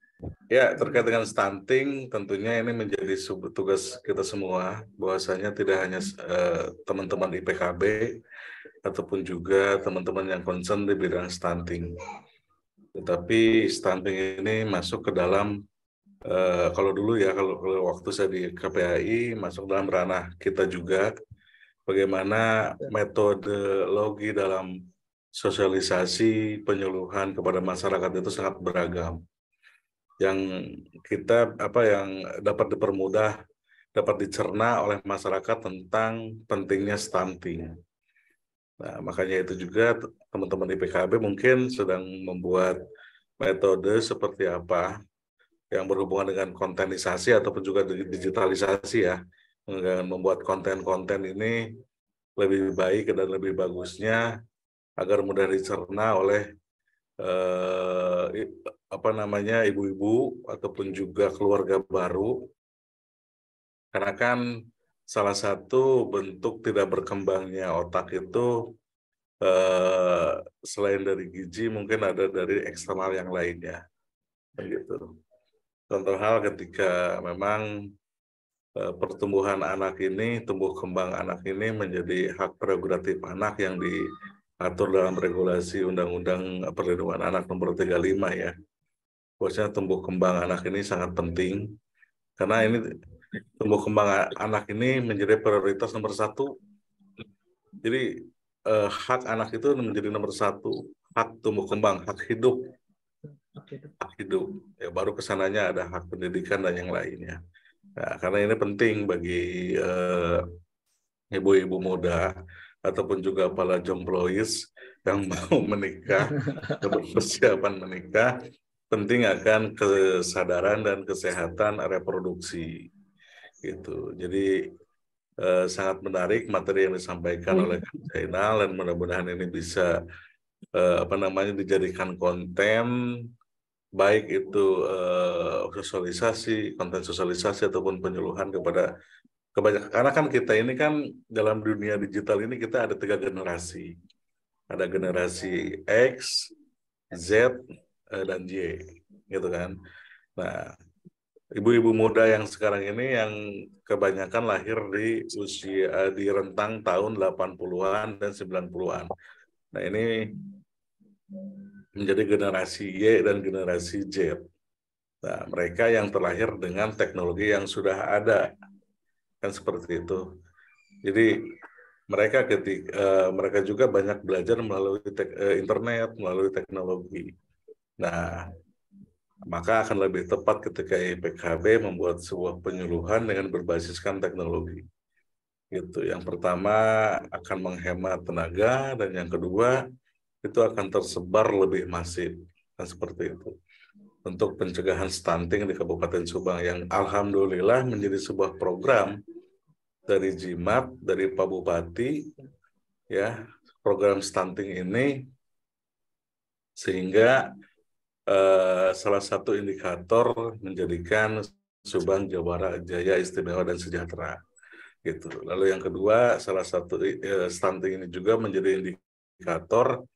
Ya, terkait dengan stunting, tentunya ini menjadi tugas kita semua, bahwasanya tidak hanya teman-teman di PKB, ataupun juga teman-teman yang concern di bidang stunting. Tetapi stunting ini masuk ke dalam, kalau dulu ya, kalau waktu saya di KPAI, masuk dalam ranah kita juga, bagaimana metodologi dalam sosialisasi penyuluhan kepada masyarakat itu sangat beragam. Yang kita yang dapat dipermudah, dapat dicerna oleh masyarakat tentang pentingnya stunting. Nah, makanya itu juga teman-teman di PKB mungkin sedang membuat metode seperti apa yang berhubungan dengan kontenisasi ataupun juga digitalisasi ya, dengan membuat konten-konten ini lebih baik dan lebih bagusnya agar mudah dicerna oleh ibu-ibu ataupun juga keluarga baru. Karena kan salah satu bentuk tidak berkembangnya otak itu selain dari gizi mungkin ada dari eksternal yang lainnya. Begitu. Contoh hal ketika memang pertumbuhan anak ini, tumbuh kembang anak ini menjadi hak prerogatif anak yang diatur dalam regulasi Undang-Undang Perlindungan Anak Nomor 35 ya. Bahwasanya tumbuh kembang anak ini sangat penting Karena ini tumbuh kembang anak ini menjadi prioritas nomor satu. Jadi hak anak itu menjadi nomor satu, hak tumbuh kembang, hak hidup, Oke. hak hidup. Ya, baru kesananya ada hak pendidikan dan yang lainnya. Nah, karena ini penting bagi ibu-ibu muda ataupun juga para jomblois yang mau menikah atau persiapan menikah, penting akan kesadaran dan kesehatan reproduksi gitu. Jadi sangat menarik materi yang disampaikan oleh Kang Zainal, dan mudah-mudahan ini bisa dijadikan konten, baik itu sosialisasi, konten sosialisasi ataupun penyuluhan kepada kebanyakan, karena kan kita ini kan dalam dunia digital ini kita ada 3 generasi. Ada generasi X, Z, dan Y, gitu kan. Nah, ibu-ibu muda yang sekarang ini yang kebanyakan lahir di usia di rentang tahun 80-an dan 90-an. Nah, ini menjadi generasi Y dan generasi Z. Nah, mereka yang terlahir dengan teknologi yang sudah ada, kan seperti itu. Jadi mereka juga banyak belajar melalui internet, melalui teknologi. Nah, maka akan lebih tepat ketika IPKB membuat sebuah penyuluhan dengan berbasiskan teknologi. Gitu. Yang pertama akan menghemat tenaga, dan yang kedua itu akan tersebar lebih masif. Kan seperti itu. Untuk pencegahan stunting di Kabupaten Subang yang alhamdulillah menjadi sebuah program dari Jimat, dari Pak Bupati, ya, program stunting ini, sehingga salah satu indikator menjadikan Subang Jawa Jaya istimewa dan sejahtera, gitu. Lalu yang kedua, salah satu stunting ini juga menjadi indikator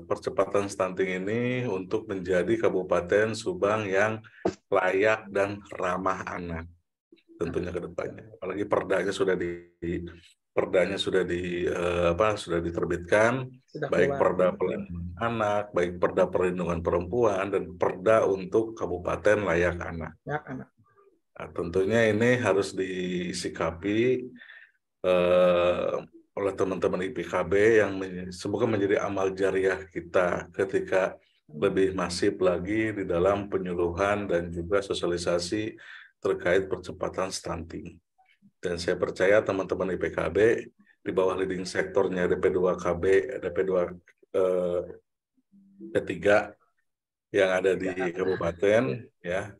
percepatan stunting ini untuk menjadi Kabupaten Subang yang layak dan ramah anak, tentunya ke depannya. Apalagi perdanya sudah diterbitkan, Sudah baik keluar. perda perlindungan anak, baik perda perlindungan perempuan, dan perda untuk kabupaten layak anak. Ya, anak. Nah, tentunya ini harus disikapi oleh teman-teman IPKB yang semoga menjadi amal jariah kita ketika lebih masif lagi di dalam penyuluhan dan juga sosialisasi terkait percepatan stunting. Dan saya percaya teman-teman IPKB di bawah leading sektornya DP2KB, DP2 P3 yang ada di kabupaten, ya,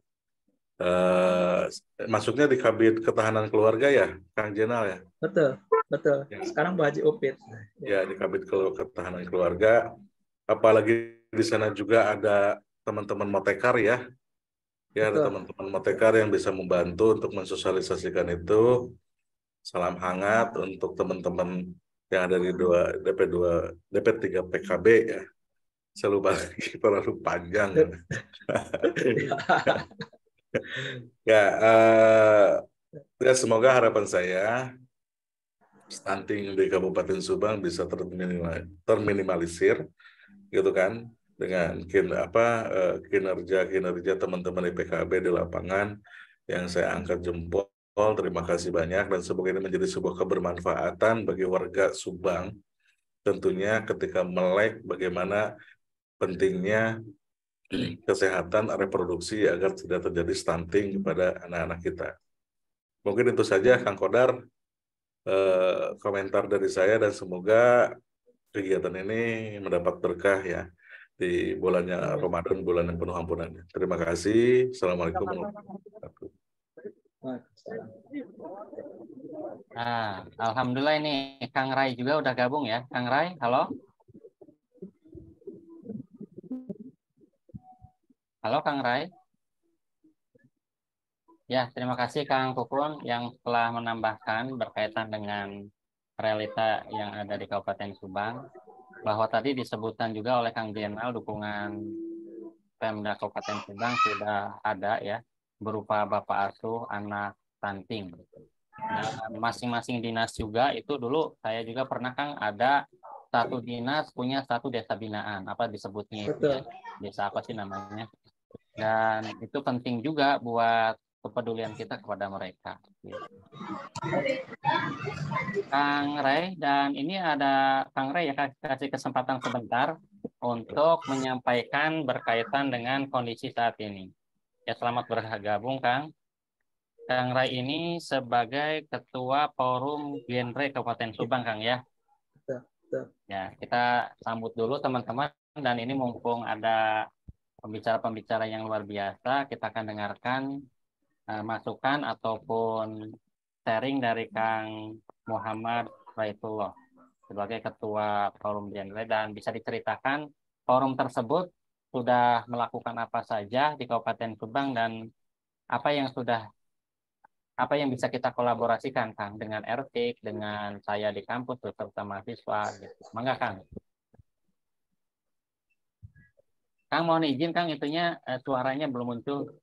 masuknya di Kabid Ketahanan Keluarga ya, Kang Jenal ya. Betul, betul. Sekarang Bu Haji Upit. Ya, di Kabid Ketahanan Keluarga. Apalagi di sana juga ada teman-teman Motekar ya. Ya, ada teman-teman Motekar yang bisa membantu untuk mensosialisasikan itu. Salam hangat untuk teman-teman yang ada di DP3 PKB ya. Saya lupa lagi, terlalu panjang. Ya, ya, semoga harapan saya stunting di Kabupaten Subang bisa terminimalisir, gitu kan, dengan kinerja teman-teman IPKB di lapangan yang saya angkat jempol. Terima kasih banyak, dan semoga ini menjadi sebuah kebermanfaatan bagi warga Subang. Tentunya ketika melek bagaimana pentingnya kesehatan reproduksi agar tidak terjadi stunting kepada anak-anak kita. Mungkin itu saja, Kang Kodar, komentar dari saya, dan semoga kegiatan ini mendapat berkah ya di bulannya Ramadan, bulan yang penuh ampunannya. Terima kasih. Assalamualaikum warahmatullahi wabarakatuh. Alhamdulillah ini Kang Rai juga udah gabung ya. Kang Rai, halo. Halo Kang Rai. Ya, terima kasih Kang Pupun yang telah menambahkan berkaitan dengan realita yang ada di Kabupaten Subang. Bahwa tadi disebutkan juga oleh Kang Jenal dukungan Pemda Kabupaten Subang sudah ada ya, berupa Bapak Asuh anak stunting. Nah, masing-masing dinas juga itu dulu saya juga pernah Kang ada satu dinas punya satu desa binaan, apa disebutnya itu ya, desa apa sih namanya. Dan itu penting juga buat kepedulian kita kepada mereka. Kang Ray, dan ini ada Kang Ray ya, kasih kesempatan sebentar untuk menyampaikan berkaitan dengan kondisi saat ini. Ya, selamat bergabung Kang. Kang Ray ini sebagai Ketua Forum Genre Kabupaten Subang, Kang ya. Ya, kita sambut dulu teman-teman, dan ini mumpung ada pembicara-pembicara yang luar biasa, kita akan dengarkan masukan ataupun sharing dari Kang Muhammad Raifullah sebagai Ketua Forum Genre, dan bisa diceritakan forum tersebut sudah melakukan apa saja di Kabupaten Subang dan apa yang bisa kita kolaborasikan Kang dengan RT, dengan saya di kampus beserta mahasiswa gitu. Mangga Kang. Kang mohon izin Kang, itunya suaranya belum muncul.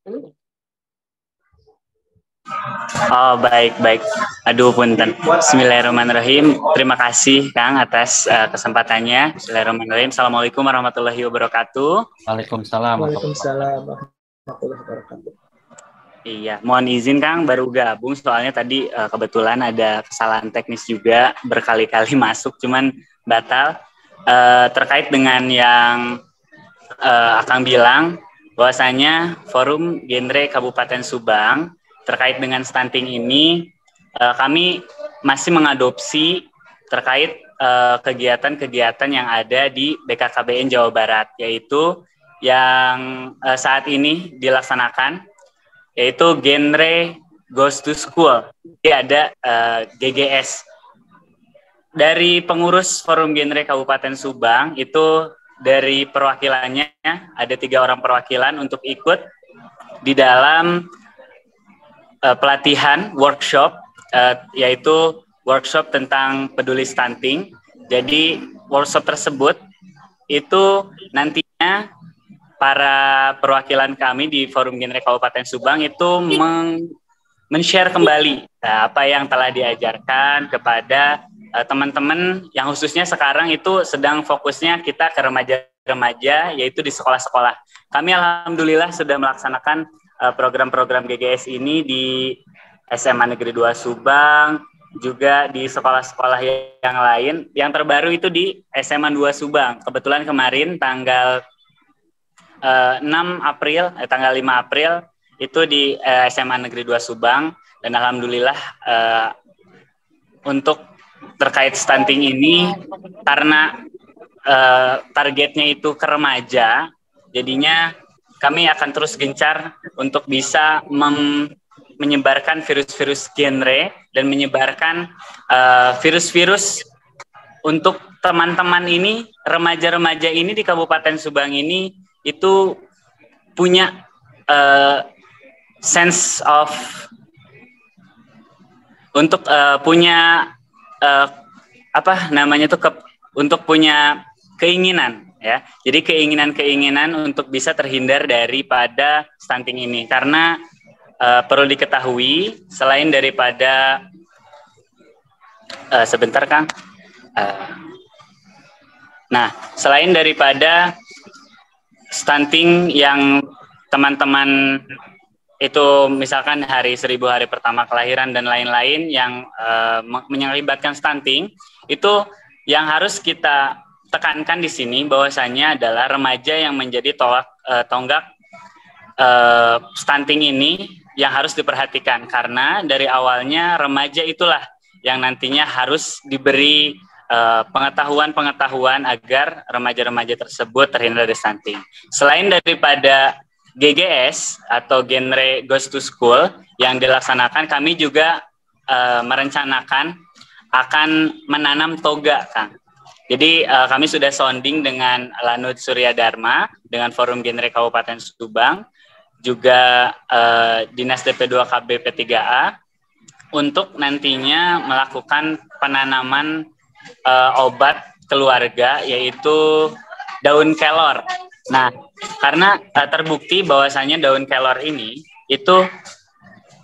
Oh, baik. Aduh, punten. Bismillahirrahmanirrahim. Terima kasih Kang atas kesempatannya. Bismillahirrahmanirrahim. Assalamualaikum warahmatullahi wabarakatuh. Waalaikumsalam. Waalaikumsalam warahmatullahi wabarakatuh. Iya, mohon izin Kang, baru gabung soalnya tadi kebetulan ada kesalahan teknis juga, berkali-kali masuk cuman batal. Terkait dengan yang Akang bilang, bahwasanya Forum Genre Kabupaten Subang terkait dengan stunting ini, kami masih mengadopsi terkait kegiatan-kegiatan yang ada di BKKBN Jawa Barat, yaitu yang saat ini dilaksanakan, yaitu Genre Goes to School. Jadi ada GGS. Dari pengurus Forum Genre Kabupaten Subang, itu dari perwakilannya, ada 3 orang perwakilan untuk ikut di dalam pelatihan workshop, yaitu workshop tentang peduli stunting. Jadi workshop tersebut itu nantinya para perwakilan kami di Forum Genre Kabupaten Subang itu men-share kembali apa yang telah diajarkan kepada teman-teman yang khususnya sekarang itu sedang fokusnya kita ke remaja-remaja, yaitu di sekolah-sekolah. Kami alhamdulillah sudah melaksanakan program-program GGS ini di SMA Negeri 2 Subang, juga di sekolah-sekolah yang lain. Yang terbaru itu di SMA 2 Subang. Kebetulan kemarin tanggal 5 April itu di SMA Negeri 2 Subang, dan alhamdulillah untuk terkait stunting ini, karena targetnya itu ke remaja, jadinya kami akan terus gencar untuk bisa menyebarkan virus-virus genre dan menyebarkan virus-virus untuk teman-teman ini, remaja-remaja ini di Kabupaten Subang ini itu punya sense of untuk punya untuk punya keinginan. Ya, jadi keinginan untuk bisa terhindar daripada stunting ini, karena perlu diketahui selain daripada sebentar Kang, selain daripada stunting yang teman-teman itu misalkan hari 1000 hari pertama kelahiran dan lain-lain yang menyelibatkan stunting, itu yang harus kita tekankan di sini bahwasanya adalah remaja yang menjadi tonggak stunting ini yang harus diperhatikan, karena dari awalnya remaja itulah yang nantinya harus diberi pengetahuan agar remaja-remaja tersebut terhindar dari stunting. Selain daripada GGS atau Genre Goes to School yang dilaksanakan, kami juga merencanakan akan menanam toga, Kang. Jadi kami sudah sounding dengan Lanut Surya Dharma, dengan Forum Genre Kabupaten Subang, juga Dinas DP2 KB P3A, untuk nantinya melakukan penanaman obat keluarga, yaitu daun kelor. Nah, karena terbukti bahwasanya daun kelor ini itu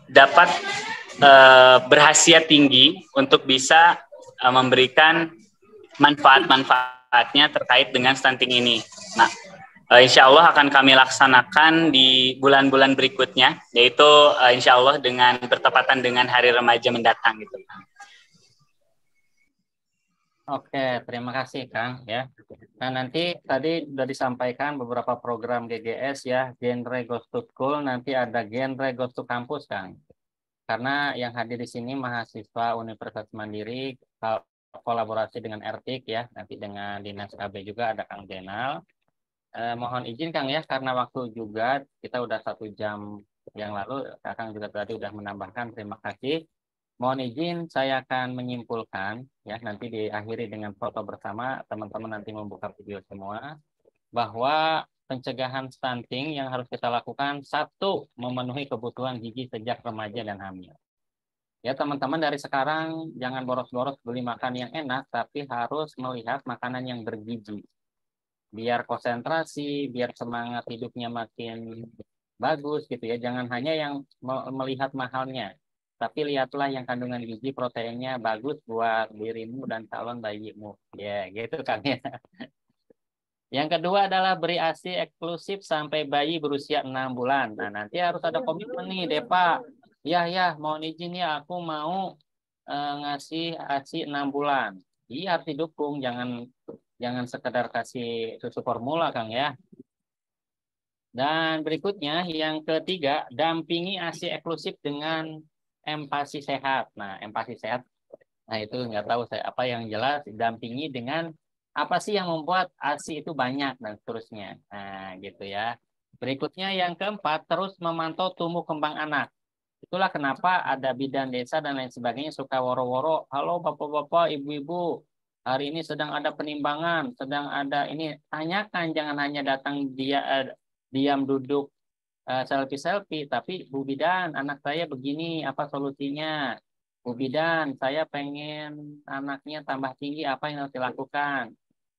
dapat berkhasiat tinggi untuk bisa memberikan manfaat-manfaatnya terkait dengan stunting ini. Nah, insya Allah akan kami laksanakan di bulan-bulan berikutnya, yaitu insya Allah dengan bertepatan dengan Hari Remaja mendatang gitu. Oke, terima kasih Kang ya. Nah, nanti tadi sudah disampaikan beberapa program GGS ya, genre Goes to School, nanti ada genre Goes to Campus Kang. Karena yang hadir di sini mahasiswa Universitas Mandiri, kolaborasi dengan RTIK ya, nanti dengan Dinas KB juga ada Kang Jenal. Mohon izin Kang ya, karena waktu juga kita udah 1 jam yang lalu, Kang juga tadi udah menambahkan, terima kasih. Mohon izin saya akan menyimpulkan ya, nanti diakhiri dengan foto bersama, teman-teman nanti membuka video semua, bahwa pencegahan stunting yang harus kita lakukan, 1, memenuhi kebutuhan gizi sejak remaja dan hamil. Ya teman-teman, dari sekarang jangan boros-boros beli makan yang enak, tapi harus melihat makanan yang bergizi. Biar konsentrasi, biar semangat hidupnya makin bagus gitu ya. Jangan hanya yang melihat mahalnya, tapi lihatlah yang kandungan gizi proteinnya bagus buat dirimu dan calon bayimu. Ya, gitu kan ya. Yang kedua adalah beri ASI eksklusif sampai bayi berusia 6 bulan. Nah, nanti harus ada komitmen nih, Depa. Ya, mohon izin ya, aku mau ngasih ASI 6 bulan. Iya, harus didukung, jangan sekedar kasih susu formula, Kang ya. Dan berikutnya, yang ketiga, dampingi ASI eksklusif dengan empati sehat. Nah, empati sehat, nah itu nggak tahu saya apa yang jelas, dampingi dengan apa sih yang membuat ASI itu banyak dan seterusnya. Nah, gitu ya. Berikutnya yang keempat, terus memantau tumbuh kembang anak. Itulah kenapa ada bidan desa dan lain sebagainya suka woro-woro. Halo bapak-bapak, ibu-ibu, hari ini sedang ada penimbangan, sedang ada ini. Tanyakan, jangan hanya datang diam duduk selfie-selfie, tapi Bu Bidan, anak saya begini, apa solusinya? Bu Bidan, saya pengen anaknya tambah tinggi, apa yang harus dilakukan?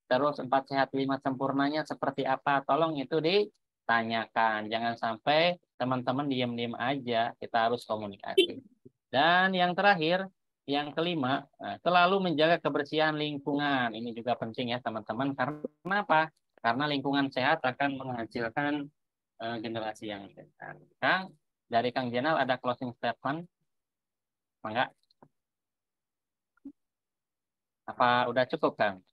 Terus 4 sehat 5 sempurnanya seperti apa? Tolong itu ditanyakan. Jangan sampai teman-teman diam-diam aja. Kita harus komunikasi. Dan yang terakhir, yang kelima, selalu menjaga kebersihan lingkungan. Ini juga penting ya teman-teman. Karena apa? Karena lingkungan sehat akan menghasilkan generasi yang sehat. Kang, dari Kang Jenal ada closing statement? Enggak? Apa udah cukup, Kang?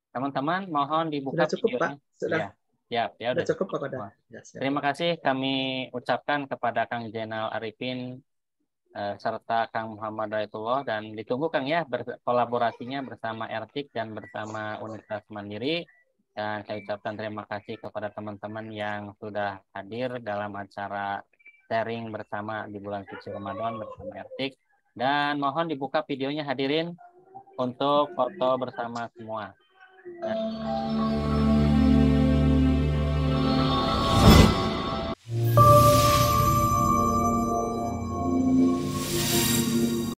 Teman-teman, mohon dibuka Sudah cukup, videonya. Pak. Sudah. Ya, Sudah cukup, Pak Koda. Ya, terima kasih kami ucapkan kepada Kang Jenal Arifin serta Kang Muhammad Raitullah, dan ditunggu Kang ya kolaborasinya bersama RTIK dan bersama Universitas Mandiri. Dan saya ucapkan terima kasih kepada teman-teman yang sudah hadir dalam acara sharing bersama di bulan suci Ramadan bersama RTIK. Dan mohon dibuka videonya hadirin untuk foto bersama semua.